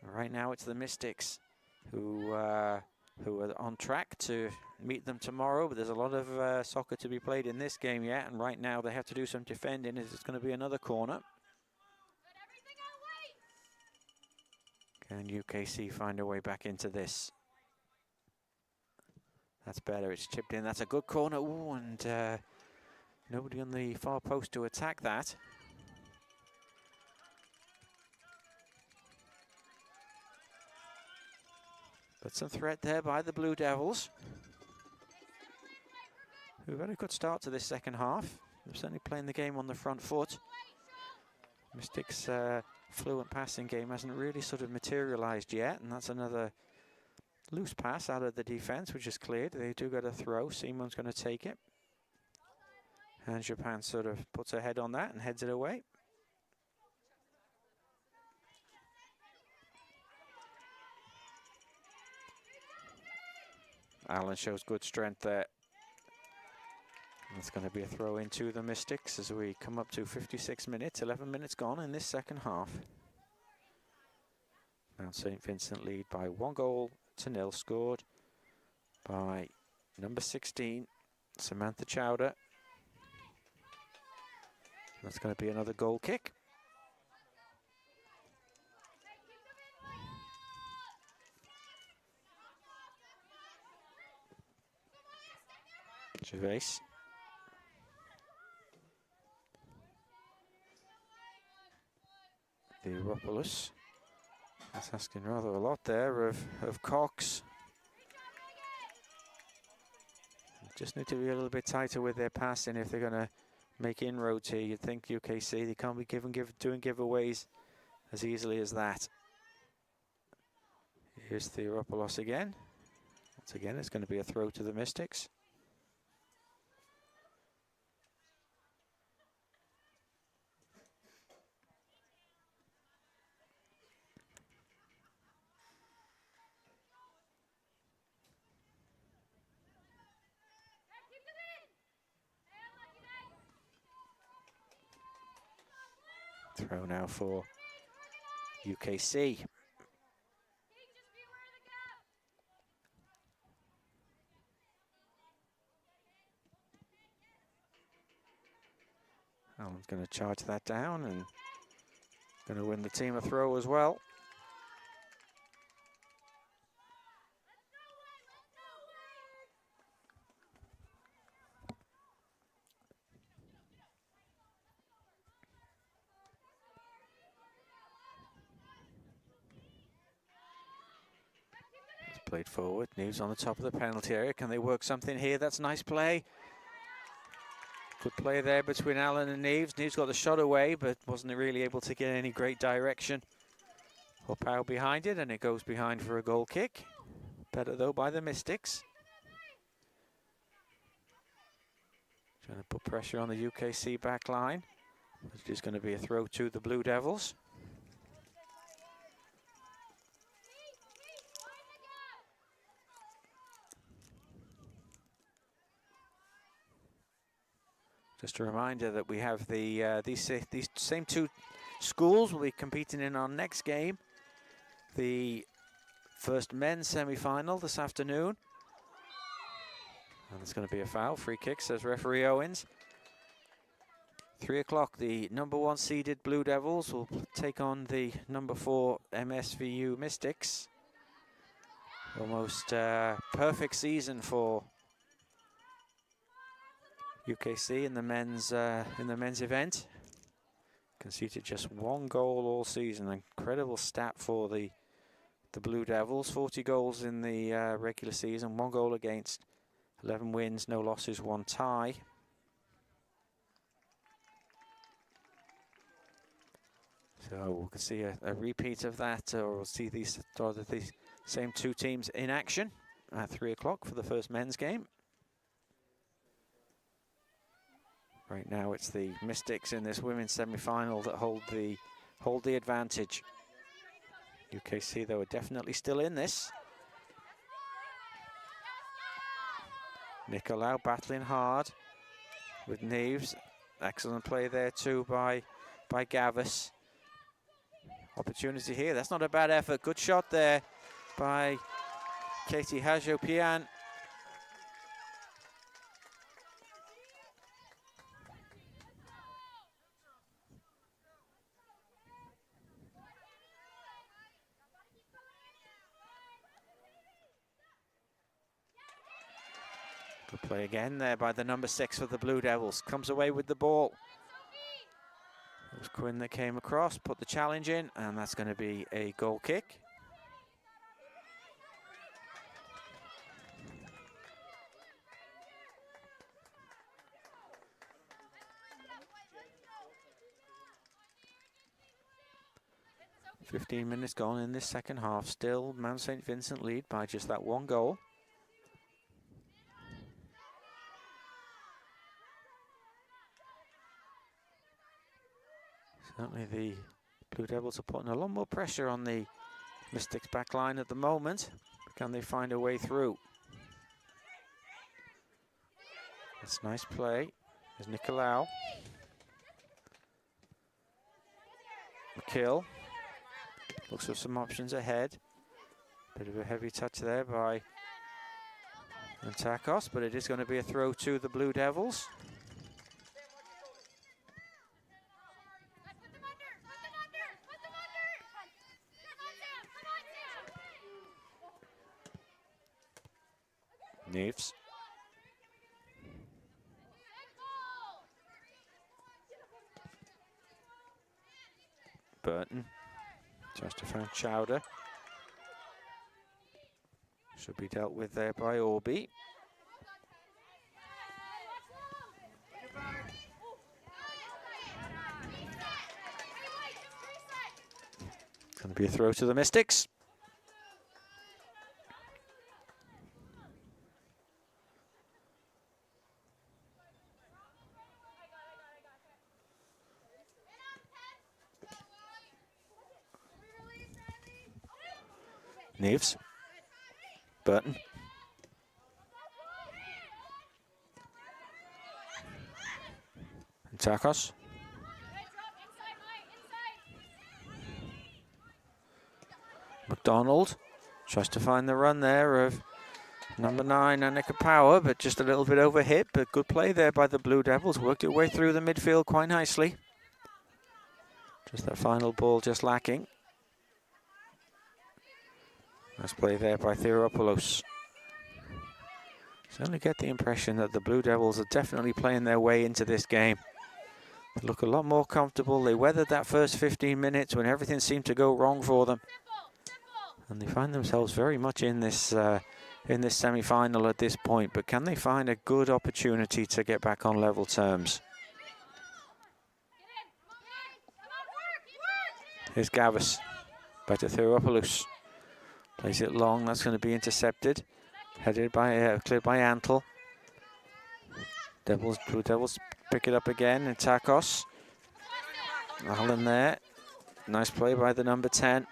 Right now it's the Mystics who are on track to meet them tomorrow, but there's a lot of soccer to be played in this game yet, and right now they have to do some defending as it's going to be another corner. Can UKC find a way back into this? That's better, it's chipped in, that's a good corner. Ooh, and nobody on the far post to attack that. But some threat there by the Blue Devils, who've had a good start to this second half. They're certainly playing the game on the front foot. Mystics' fluent passing game hasn't really sort of materialised yet, and that's another loose pass out of the defence, which is cleared. They do get a throw. Simon's going to take it. And Japan sort of puts her head on that and heads it away. Allen shows good strength there. It's going to be a throw into the Mystics as we come up to 56 minutes, 11 minutes gone in this second half. Mount St. Vincent lead by 1-0, scored by number 16, Samantha Chowder. That's going to be another goal kick. Gervais. Theoropoulos. That's asking rather a lot there of Cox. Just need to be a little bit tighter with their passing if they're going to make inroads here. You'd think UKC, they can't be doing giveaways as easily as that. Here's Theoropoulos again. Once again, it's going to be a throw to the Mystics. Throw now for UKC. Allen's going to charge that down and going to win the team a throw as well. Played forward, Neves on the top of the penalty area. Can they work something here? That's nice play. Good play there between Allen and Neves. Neves got the shot away, but wasn't really able to get any great direction or power behind it, and it goes behind for a goal kick. Better though by the Mystics. Trying to put pressure on the UKC back line. It is going to be a throw to the Blue Devils. Just a reminder that we have these same two schools will be competing in our next game. The first men's semi-final this afternoon. And there's going to be a foul. Free kick, says referee Owens. 3 o'clock, the number 1 seeded Blue Devils will take on the number 4 MSVU Mystics. Almost perfect season for UKC in the men's event. Conceded just 1 goal all season. Incredible stat for the Blue Devils. 40 goals in the regular season, 1 goal against, 11 wins, no losses, 1 tie. So we can see a repeat of that, or we'll see these same two teams in action at 3 o'clock for the first men's game. Right now it's the Mystics in this women's semi-final that hold the advantage. UKC though are definitely still in this. Nicolau battling hard with Neves. Excellent play there too by Gavis. Opportunity here, that's not a bad effort. Good shot there by Katie Hajopian. Good play again there by the number 6 for the Blue Devils. Comes away with the ball. It was Quinn that came across, put the challenge in, and that's going to be a goal kick. "15 minutes gone in this second half. Still Mount St. Vincent lead by just that one goal. Certainly the Blue Devils are putting a lot more pressure on the Mystics back line at the moment. Can they find a way through? That's nice play. There's Nicolau. McKill. Looks for some options ahead. Bit of a heavy touch there by Antakos, but it is going to be a throw to the Blue Devils. Neves. Burton. Tries to find Chowder. Should be dealt with there by Orby. Going to be a throw to the Mystics. Neves. Burton. Antakos. McDonald tries to find the run there of number 9, Annika Power, but just a little bit overhit, but good play there by the Blue Devils. Worked its way through the midfield quite nicely. Just that final ball just lacking. Nice play there by Theoropoulos. Certainly get the impression that the Blue Devils are definitely playing their way into this game. They look a lot more comfortable. They weathered that first 15 minutes when everything seemed to go wrong for them. And they find themselves very much in this semi-final at this point. But can they find a good opportunity to get back on level terms? Here's Gavus. Back to Theoropoulos. Plays it long. That's going to be intercepted. Headed by, cleared by Antle. Blue Devils pick it up again. And Takos. Allen there. Nice play by the number 10.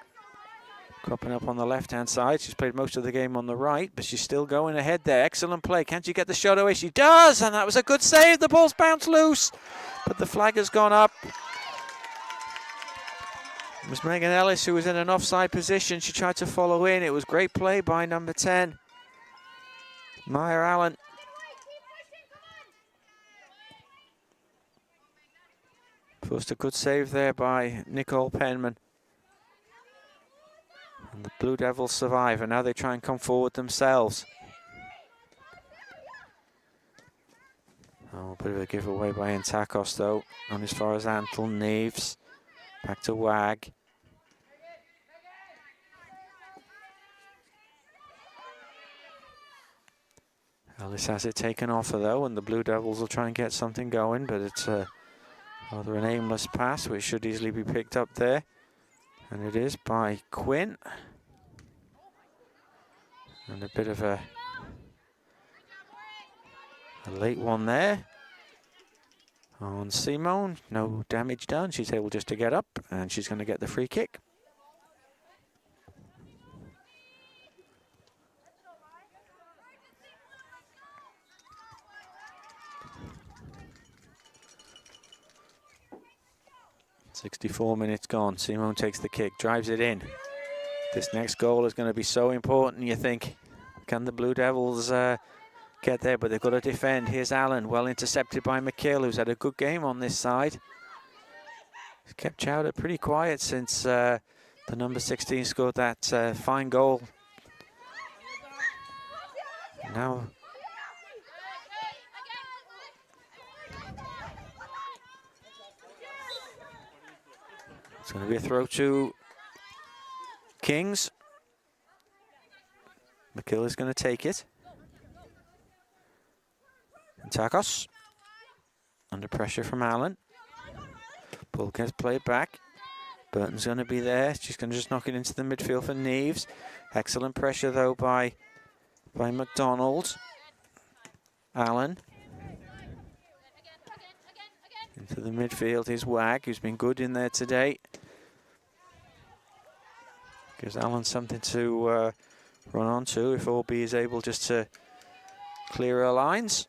Cropping up on the left-hand side. She's played most of the game on the right, but she's still going ahead there. Excellent play. Can she get the shot away? She does, and that was a good save. The ball's bounced loose, but the flag has gone up. It was Megan Ellis who was in an offside position. She tried to follow in. It was great play by number 10, Maya Allen. First a good save there by Nicole Penman. And the Blue Devils survive, and now they try and come forward themselves. Oh, a bit of a giveaway by Antakos though. On as far as Antle. Neves. Back to Wag. Ellis has it taken off her though, and the Blue Devils will try and get something going, but it's rather an aimless pass, which should easily be picked up there. And it is by Quinn. And a bit of a late one there on Simone. No damage done. She's able just to get up, and she's going to get the free kick. .64 minutes gone. Simone takes the kick, drives it in. This next goal is going to be so important, you think. Can the Blue Devils get there? But they've got to defend. Here's Allen, well intercepted by McKill, who's had a good game on this side. He's kept Chowder pretty quiet since the number 16 scored that fine goal. Now It's going to be a throw to Kings. McGill is going to take it. And Takos under pressure from Allen. Ball gets played back. Burton's going to be there. She's going to just knock it into the midfield for Neves. Excellent pressure though by McDonald. Allen. Into the midfield is Wag, who's been good in there today. Gives Allen something to run on to if Orby is able just to clear her lines.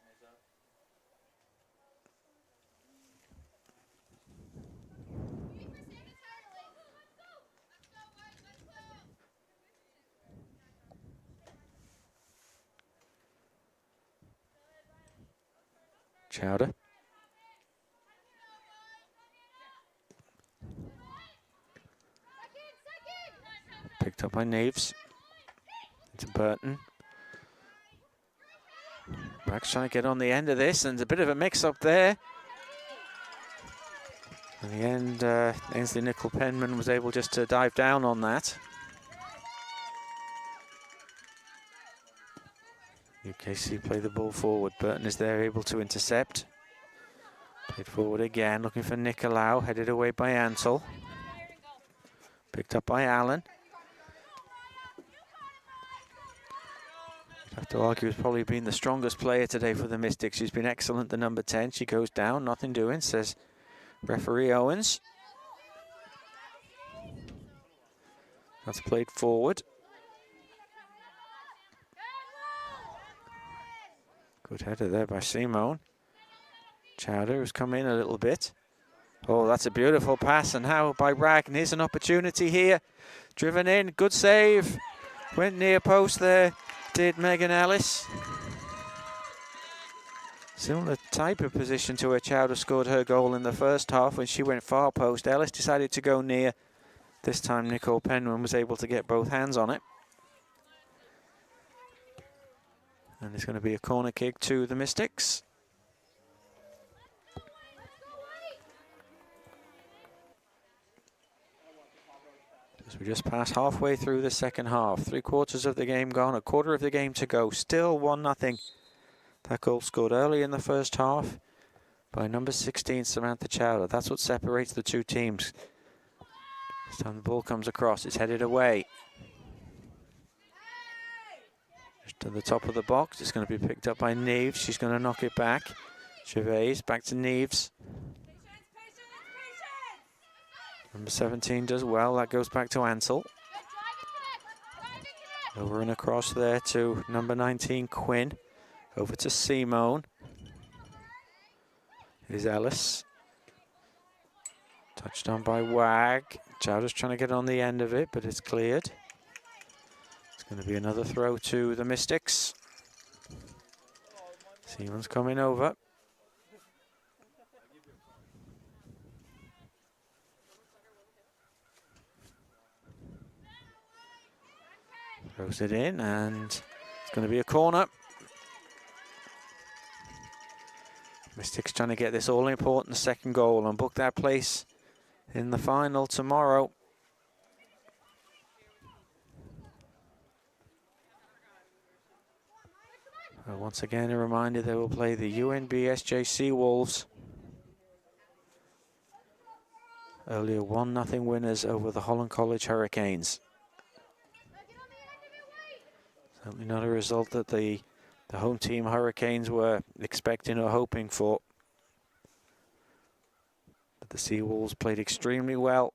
Chowder. Picked up by Neves. Into Burton. Brack's trying to get on the end of this, and a bit of a mix-up there. In the end, Ainsley Nicol-Penman was able just to dive down on that. UKC play the ball forward. Burton is there, able to intercept. Played forward again, looking for Nicolau, headed away by Ansel. Picked up by Allen. You'd have to argue he's probably been the strongest player today for the Mystics. She's been excellent, the number 10. She goes down, nothing doing, says referee Owens. That's played forward. Good header there by Simone. Chowder has come in a little bit. Oh, that's a beautiful pass, and how by Rag, and here's an opportunity here. Driven in, good save. Went near post there, did Megan Ellis. Similar type of position to where Chowder scored her goal in the first half when she went far post. Ellis decided to go near. This time Nicol-Penman was able to get both hands on it. And it's going to be a corner kick to the Mystics. As we just passed halfway through the second half. 3/4 of the game gone, a quarter of the game to go. Still 1-0. That goal scored early in the first half by number 16, Samantha Chowder. That's what separates the two teams. This time the ball comes across, it's headed away. To the top of the box, it's going to be picked up by Neves. She's going to knock it back. Gervais back to Neves. Number 17 does well. That goes back to Ansel. Over and across there to number 19 Quinn. Over to Simone. Here's Ellis. Touched on by Wag. Chowder's trying to get on the end of it, but it's cleared. Going to be another throw to the Mystics. Simone's coming over. Throws it in, and it's going to be a corner. Mystics trying to get this all-important second goal and book that place in the final tomorrow. Once again, a reminder they will play the UNB SJC Wolves. Earlier 1-0 winners over the Holland College Hurricanes. Certainly not a result that the home team Hurricanes were expecting or hoping for. But the Seawolves played extremely well.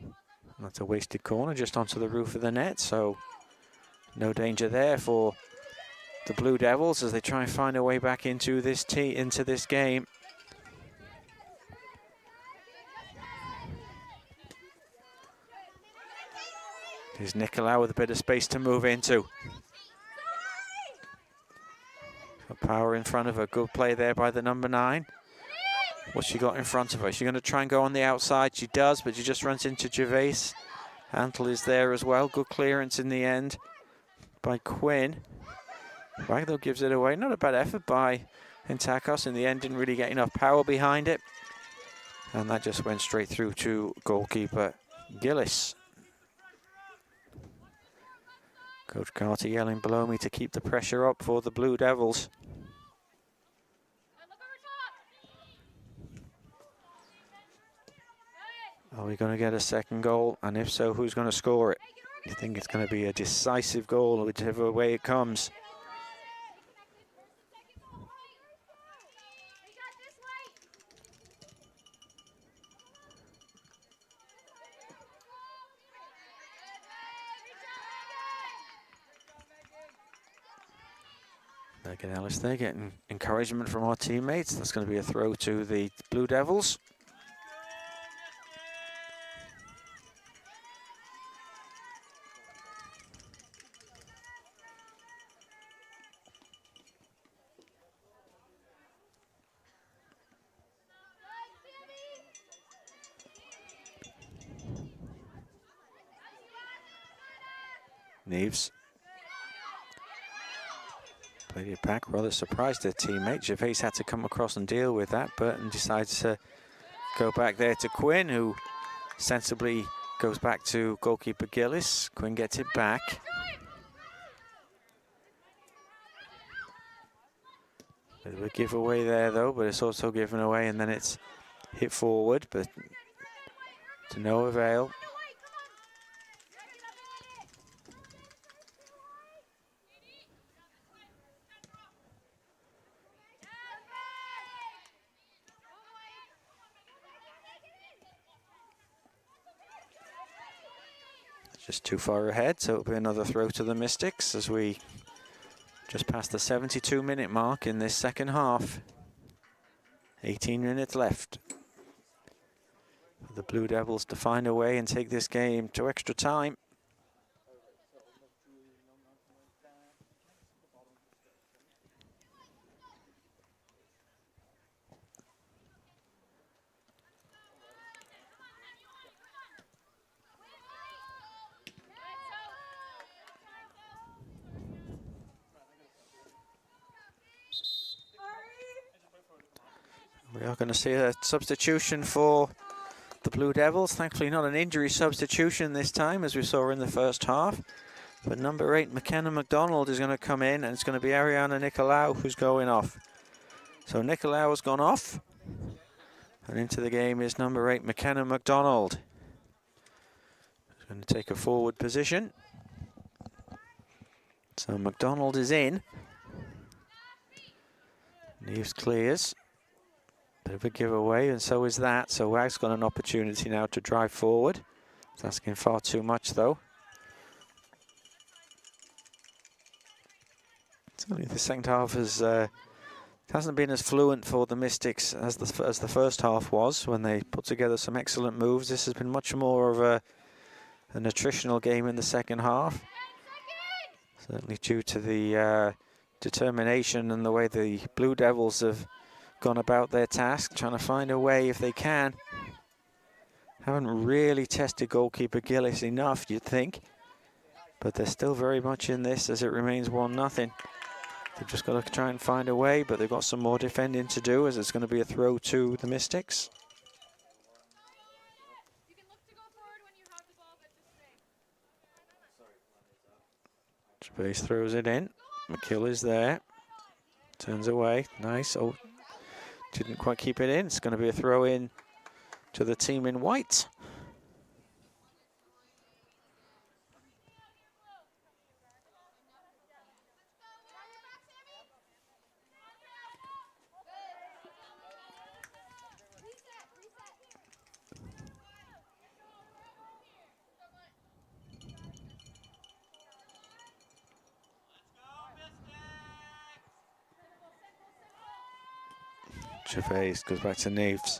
And that's a wasted corner just onto the roof of the net, so no danger there for the Blue Devils as they try and find a way back into this game. Here's Nicolau with a bit of space to move into. Got power in front of her. Good play there by the number 9. What's she got in front of her? She's going to try and go on the outside. She does, but she just runs into Gervais. Antle is there as well. Good clearance in the end by Quinn. Ragdale gives it away. Not a bad effort by Intakos. In the end, didn't really get enough power behind it. And that just went straight through to goalkeeper Gillis. Coach Carter yelling below me to keep the pressure up for the Blue Devils. Are we going to get a second goal? And if so, who's going to score it? You think it's going to be a decisive goal, whichever way it comes? Megan Ellis there getting encouragement from our teammates. That's going to be a throw to the Blue Devils. Neves. Played it back, rather surprised their teammate. Gervais had to come across and deal with that. Burton decides to go back there to Quinn, who sensibly goes back to goalkeeper Gillis. Quinn gets it back. Bit of a giveaway there though, but it's also given away and then it's hit forward, but to no avail. Just too far ahead, so it'll be another throw to the Mystics as we just passed the 72-minute mark in this second half. 18 minutes left for the Blue Devils to find a way and take this game to extra time. We are going to see a substitution for the Blue Devils. Thankfully not an injury substitution this time, as we saw in the first half. But number 8, McKenna McDonald, is going to come in, and it's going to be Ariana Nicolau who's going off. So Nicolau has gone off, and into the game is number 8, McKenna McDonald. He's going to take a forward position. So McDonald is in. Neves clears. Bit of a giveaway, and so is that. So Wag's got an opportunity now to drive forward. It's asking far too much, though. Certainly the second half hasn't been as fluent for the Mystics as the first half was, when they put together some excellent moves. This has been much more of an attritional game in the second half. Certainly due to the determination and the way the Blue Devils have gone about their task, trying to find a way if they can. Haven't really tested goalkeeper Gillis enough, you'd think, but they're still very much in this as it remains 1-0. They've just got to try and find a way, but they've got some more defending to do, as it's going to be a throw to the Mystics. Gervais throws it in. McKill is there. Turns away. Nice. Oh, didn't quite keep it in. It's going to be a throw in to the team in white. Gervais goes back to Neves.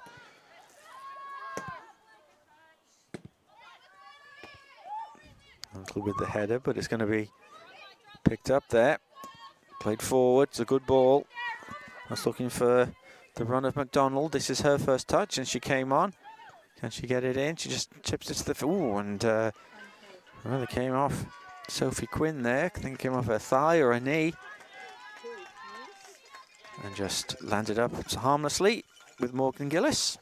Uncle with the header, but it's going to be picked up there. Played forward, it's a good ball. I was looking for the run of McDonald. This is her first touch, and she came on. Can she get it in? She just chips it to the... Ooh, and well, it came off Sophie Quinn there. I think it came off her thigh or her knee. And just landed up harmlessly with Morgan Gillis.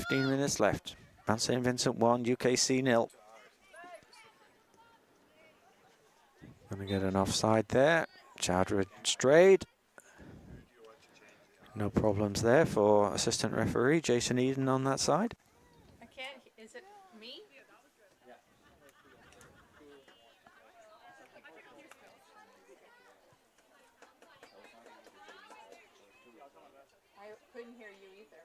15 minutes left. Mount St. Vincent 1, UKC 0. Gonna get an offside there. Chowdhury strayed. No problems there for assistant referee Jason Eden on that side. I can't. Is it me? I couldn't hear you either.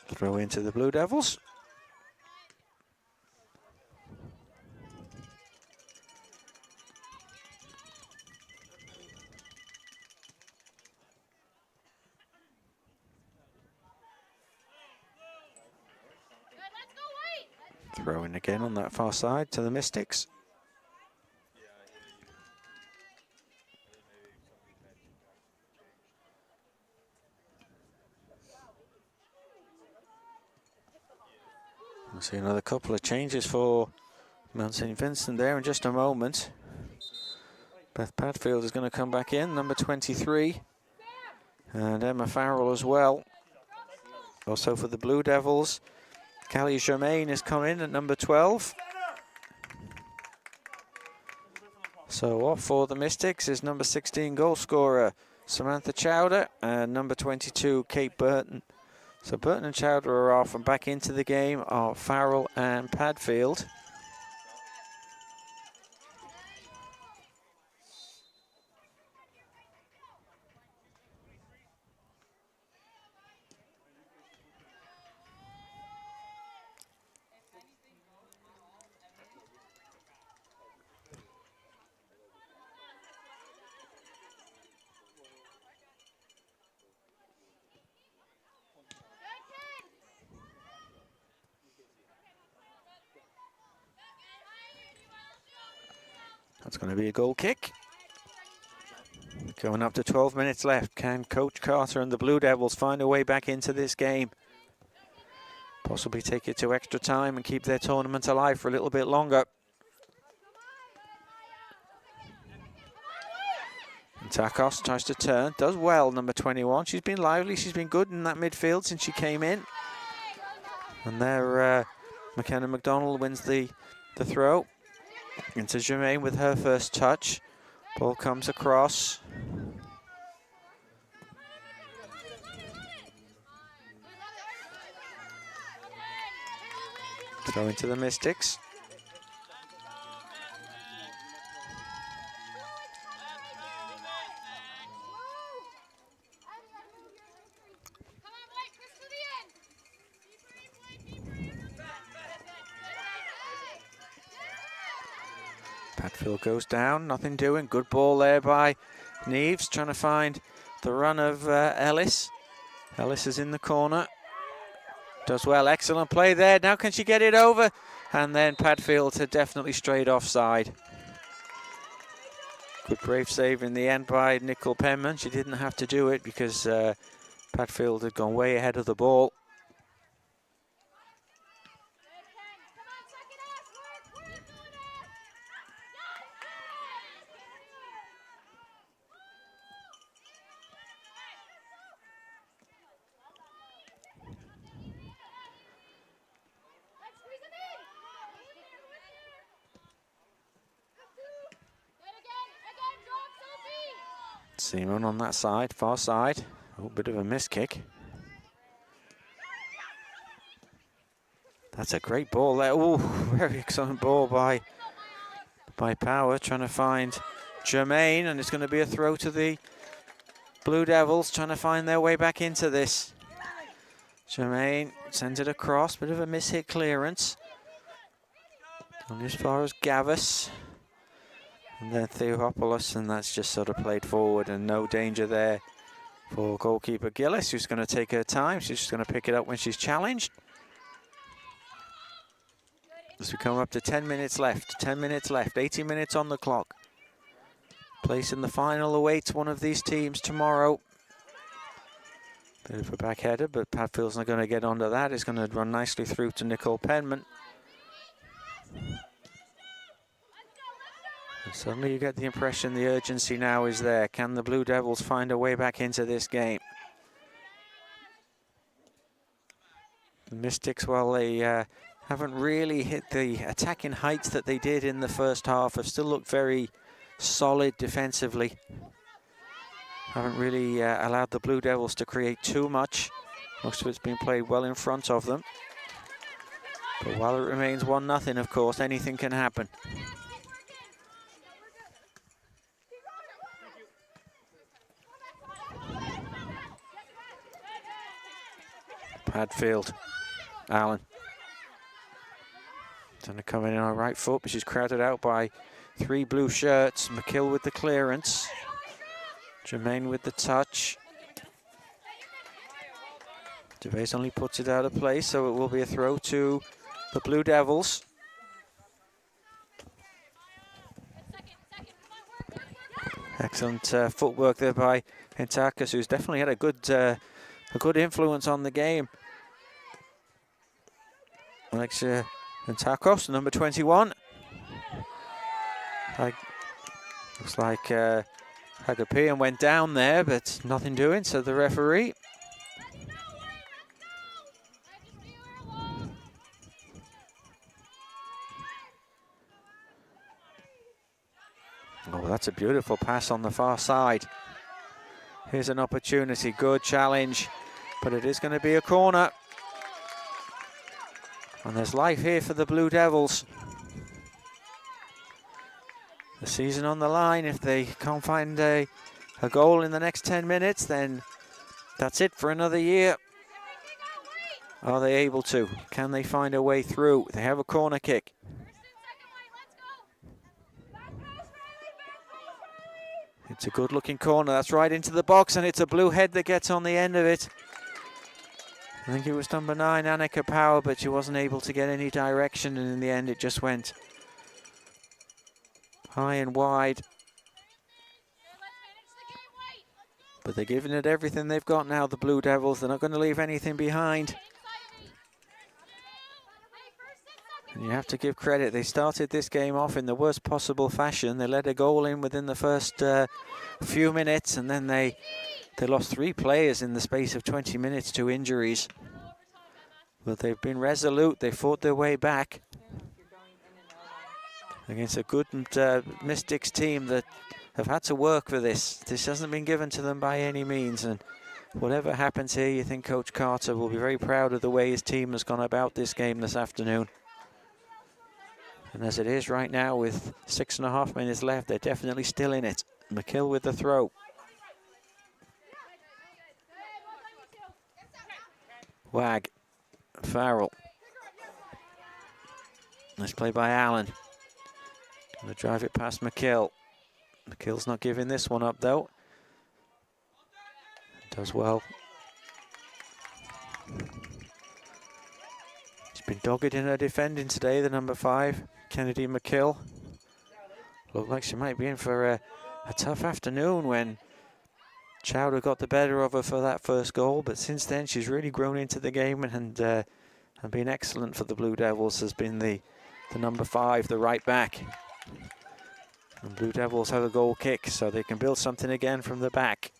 Throw into the Blue Devils. Throw in again on that far side to the Mystics. We'll see another couple of changes for Mount St. Vincent there in just a moment. Beth Padfield is going to come back in, number 23. And Emma Farrell as well. Also for the Blue Devils, Callie Germain has come in at number 12. So off for the Mystics is number 16 goal scorer Samantha Chowder and number 22 Kate Burton. So Burton and Chowder are off, and back into the game are Farrell and Padfield. That's going to be a goal kick. Going up to 12 minutes left. Can Coach Carter and the Blue Devils find a way back into this game? Possibly take it to extra time and keep their tournament alive for a little bit longer. And Takos tries to turn, does well, number 21. She's been lively, she's been good in that midfield since she came in. And there, McKenna McDonald wins the throw. Into Germain with her first touch. Ball comes across. Throw into the Mystics. Padfield goes down, nothing doing. Good ball there by Neves, trying to find the run of Ellis. Ellis is in the corner. Does well, excellent play there. Now can she get it over? And then Padfield had definitely strayed offside. Good brave save in the end by Nicole Penman. She didn't have to do it because Padfield had gone way ahead of the ball. Simon on that side, far side. Oh, bit of a miss kick. That's a great ball there. Oh, very excellent ball by Power, trying to find Germain, and it's going to be a throw to the Blue Devils, trying to find their way back into this. Germain sends it across, bit of a miss-hit clearance. Only as far as Gavis. And then Theopoulos, and that's just sort of played forward, and no danger there for goalkeeper Gillis, who's going to take her time. She's just going to pick it up when she's challenged. As we come up to 10 minutes left, 10 minutes left, 80 minutes on the clock. Place in the final awaits one of these teams tomorrow. Bit of a backheader, but Padfield's not going to get onto that. It's going to run nicely through to Nicole Penman. And suddenly you get the impression the urgency now is there. Can the Blue Devils find a way back into this game? The Mystics, while they haven't really hit the attacking heights that they did in the first half, have still looked very solid defensively. Haven't really allowed the Blue Devils to create too much. Most of it's been played well in front of them. But while it remains 1-0, of course, anything can happen. Padfield, Allen. Trying to come in on her right foot, but she's crowded out by 3 blue shirts. McKill with the clearance. Jermaine with the touch. Gervais only puts it out of play, so it will be a throw to the Blue Devils. Excellent footwork there by Hentakas, who's definitely had a good influence on the game. Alexia Hentakos, number 21. Looks like Hagapian went down there, but nothing doing, so the referee. Oh, that's a beautiful pass on the far side. Here's an opportunity, good challenge, but it is going to be a corner. And there's life here for the Blue Devils. The season on the line. If they can't find a goal in the next 10 minutes, then that's it for another year. Are they able to? Can they find a way through? They have a corner kick. It's a good looking corner. That's right into the box, and it's a blue head that gets on the end of it. I think it was number 9, Annika Power, but she wasn't able to get any direction, and in the end it just went high and wide. But they're giving it everything they've got now, the Blue Devils. They're not going to leave anything behind. And you have to give credit. They started this game off in the worst possible fashion. They let a goal in within the first few minutes, and then they lost 3 players in the space of 20 minutes to injuries. But they've been resolute. They fought their way back against a good Mystics team that have had to work for this. This hasn't been given to them by any means, and whatever happens here, you think Coach Carter will be very proud of the way his team has gone about this game this afternoon. And as it is right now, with 6.5 minutes left, they're definitely still in it. McKill with the throw. Wag, Farrell. Nice play by Allen. Gonna drive it past McKill. McKill's not giving this one up though. Does well. She's been dogged in her defending today, the number 5, Kennedy McKill. Looked like she might be in for a tough afternoon when Chowder got the better of her for that first goal, but since then she's really grown into the game and been excellent for the Blue Devils. Has been the number 5, the right back. And Blue Devils have a goal kick, so they can build something again from the back.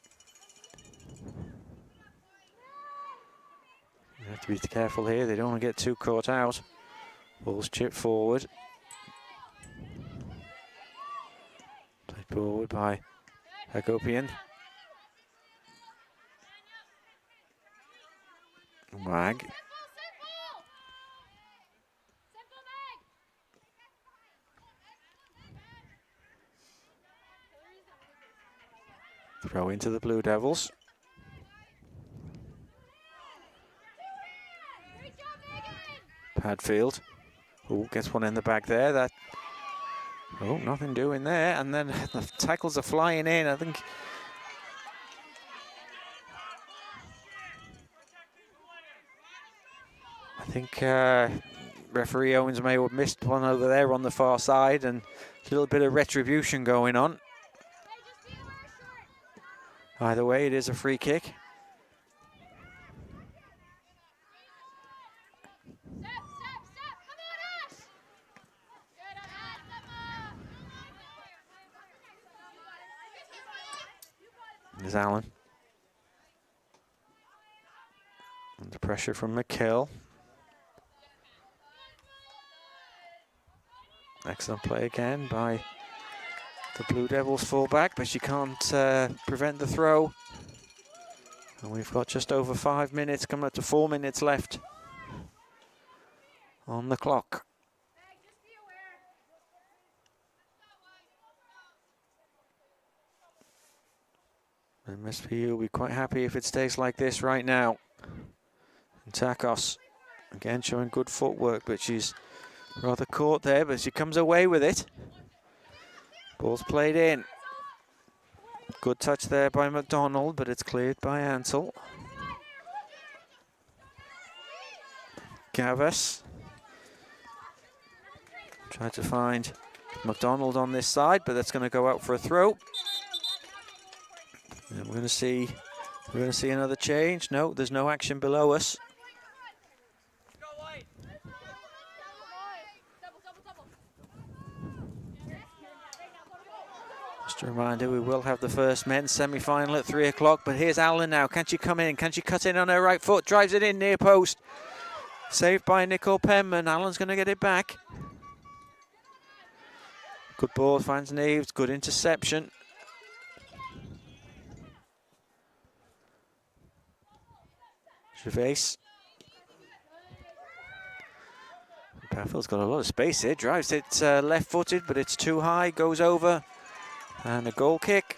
You have to be careful here. They don't want to get too caught out. Ball's chipped forward. Played forward by Hagopian. Wag. Throw into the Blue Devils. Padfield. Oh, gets one in the back there. Oh, nothing doing there. And then the tackles are flying in. I think referee Owens may have missed one over there on the far side, and a little bit of retribution going on. Either way, it is a free kick. There's Allen. Under pressure from McKill. Excellent play again by the Blue Devils fullback, but she can't prevent the throw. And we've got just over 5 minutes, coming up to 4 minutes left on the clock. MSVU will be quite happy if it stays like this right now. And Takos, again showing good footwork, but she's rather caught there, but she comes away with it. Ball's played in. Good touch there by McDonald, but it's cleared by Ansel. Gavas. Try to find McDonald on this side, but that's going to go out for a throw. And we're going to see another change. No, there's no action below us. Just a reminder, we will have the first men's semi-final at 3 o'clock, but here's Allen now. Can she come in? Can she cut in on her right foot? Drives it in near post. Saved by Nicole Penman. Allen's going to get it back. Good ball, finds Neves. Good interception. Gervais. Paffield's got a lot of space here. Drives it left-footed, but it's too high. Goes over. And a goal kick.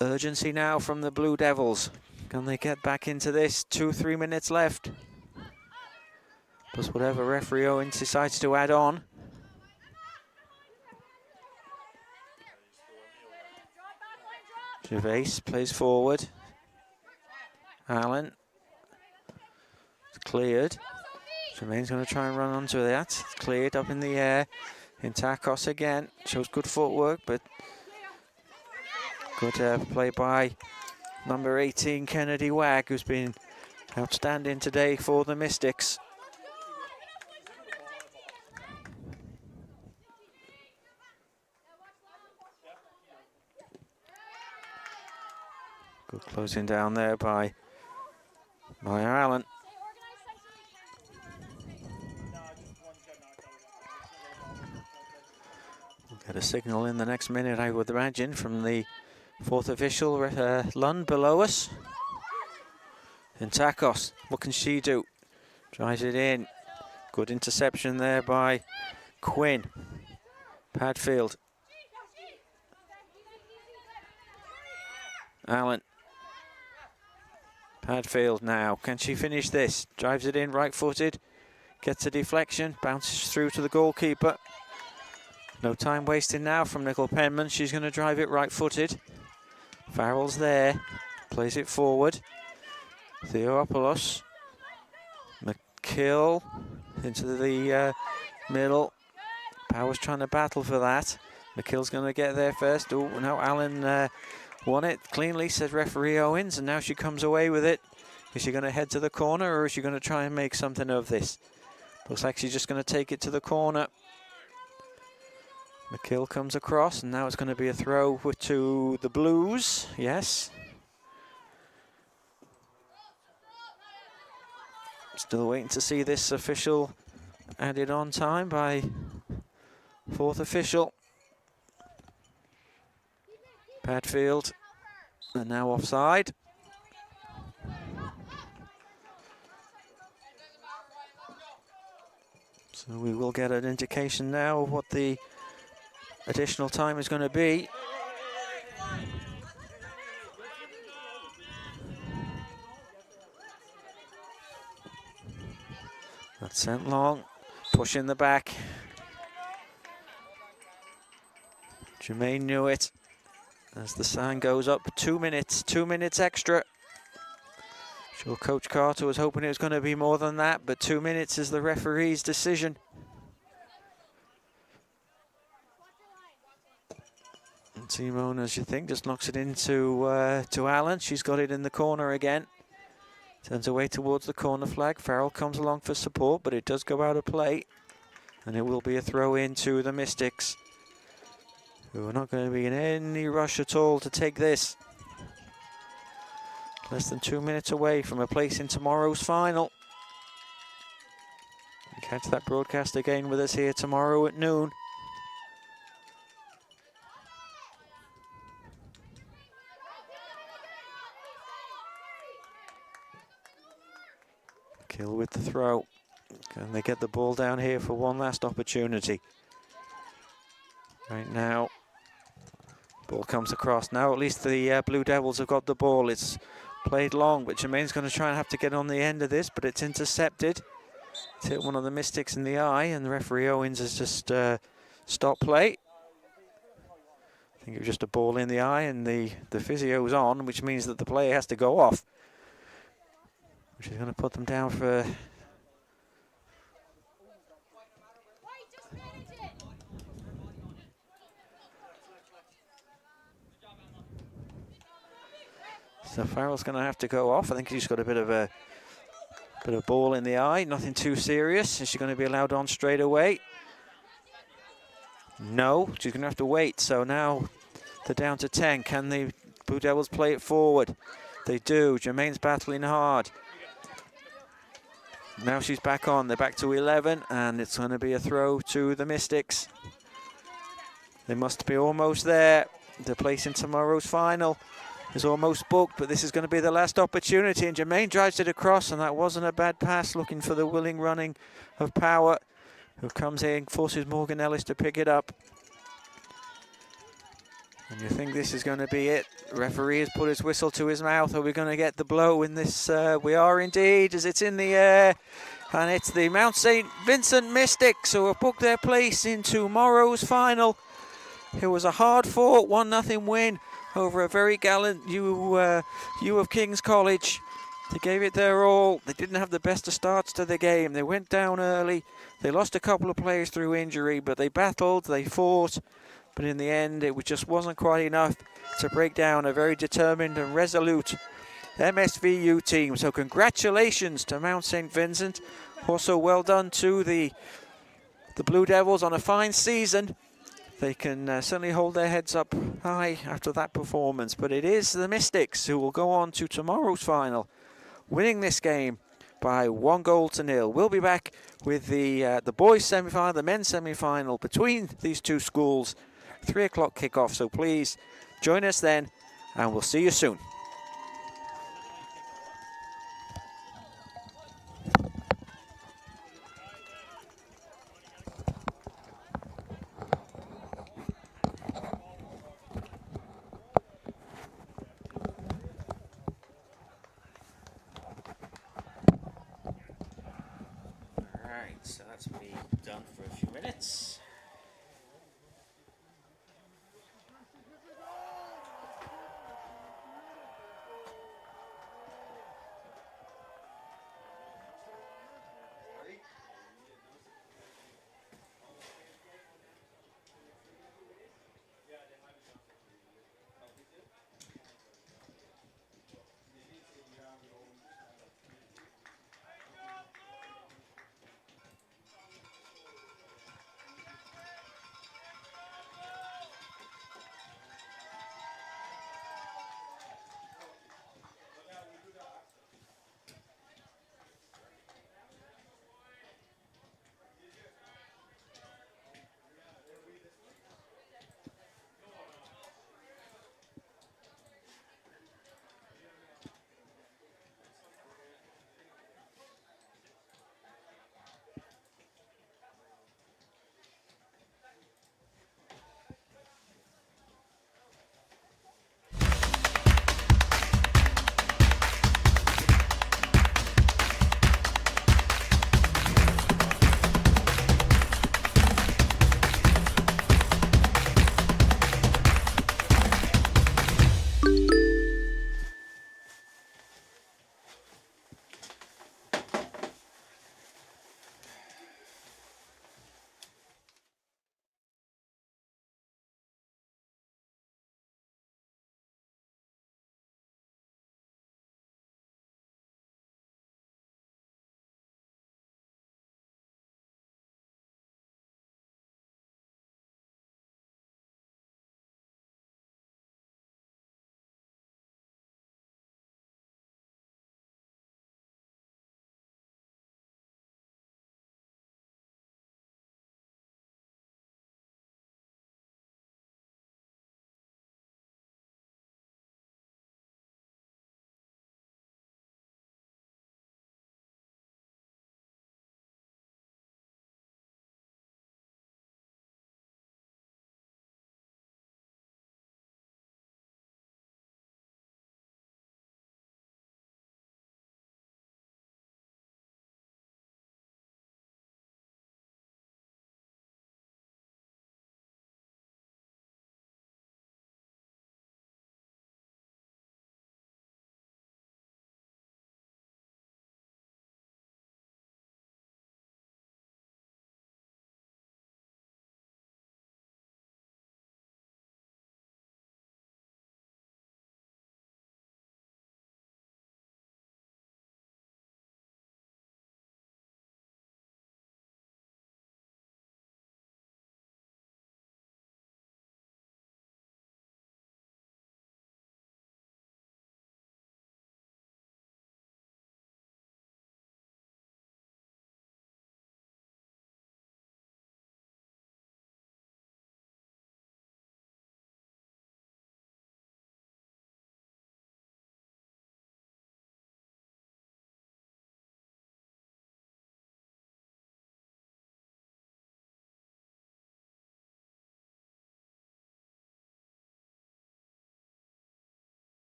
Urgency now from the Blue Devils. Can they get back into this? 2-3 minutes left. Plus whatever referee Owen decides to add on. Gervais plays forward. Allen. It's cleared. Jermaine's going to try and run onto that. It's cleared up in the air. Intakos again. Shows good footwork, but good play by number 18, Kennedy Wag, who's been outstanding today for the Mystics. Good closing down there by Allen. We'll get a signal in the next minute, I would imagine, from the fourth official, Lund, below us. And Takos, what can she do? Drives it in. Good interception there by Quinn. Padfield. Allen. Padfield now. Can she finish this? Drives it in right-footed. Gets a deflection. Bounces through to the goalkeeper. No time wasted now from Nicole Penman. She's going to drive it right-footed. Farrell's there. Plays it forward. Theopoulos. McKill into the middle. Power's trying to battle for that. McKill's going to get there first. Oh, no, Allen won it cleanly, said referee Owens, and now she comes away with it. Is she going to head to the corner, or is she going to try and make something of this? Looks like she's just going to take it to the corner. McKill comes across, and now it's going to be a throw to the Blues. Yes. Still waiting to see this official added on time by fourth official. Padfield, and now offside. So we will get an indication now of what the additional time is going to be. That's sent long, push in the back. Jermaine knew it. As the sign goes up, 2 minutes extra. Sure, Coach Carter was hoping it was going to be more than that, but 2 minutes is the referee's decision. Simone, as you think, just knocks it into to Allen. She's got it in the corner again. Turns away towards the corner flag. Farrell comes along for support, but it does go out of play. And it will be a throw in to the Mystics, who are not going to be in any rush at all to take this. Less than 2 minutes away from a place in tomorrow's final. Catch that broadcast again with us here tomorrow at noon. Kill with the throw. Can they get the ball down here for one last opportunity? Right now, ball comes across. Now at least the Blue Devils have got the ball. It's played long, but Jermaine's going to try and have to get on the end of this, but it's intercepted. It's hit one of the Mystics in the eye, and the referee Owens has just stopped play. I think it was just a ball in the eye, and the physio's on, which means that the player has to go off, which is going to put them down for... So Farrell's going to have to go off. I think he's got a bit of ball in the eye, nothing too serious. Is she going to be allowed on straight away? No, she's going to have to wait. So now they're down to 10. Can the Blue Devils play it forward? They do. Jermaine's battling hard. Now she's back on. They're back to 11, and it's going to be a throw to the Mystics. They must be almost there. The place in tomorrow's final is almost booked, but this is going to be the last opportunity, and Jermaine drives it across, and that wasn't a bad pass, looking for the willing running of Power, who comes in, forces Morgan Ellis to pick it up. And you think this is going to be it. The referee has put his whistle to his mouth. Are we going to get the blow in this? We are indeed, as it's in the air, and it's the Mount St. Vincent Mystics who have booked their place in tomorrow's final. It was a hard-fought 1-0 win over a very gallant U of King's College. They gave it their all. They didn't have the best of starts to the game. They went down early. They lost a couple of players through injury, but they battled, they fought. But in the end, it just wasn't quite enough to break down a very determined and resolute MSVU team. So congratulations to Mount St. Vincent. Also well done to the Blue Devils on a fine season. They can certainly hold their heads up high after that performance. But it is the Mystics who will go on to tomorrow's final, winning this game by 1-0. We'll be back with the boys' semi-final, the men's semi-final between these two schools. 3 o'clock kickoff. So please join us then, and we'll see you soon. So that's me done for a few minutes.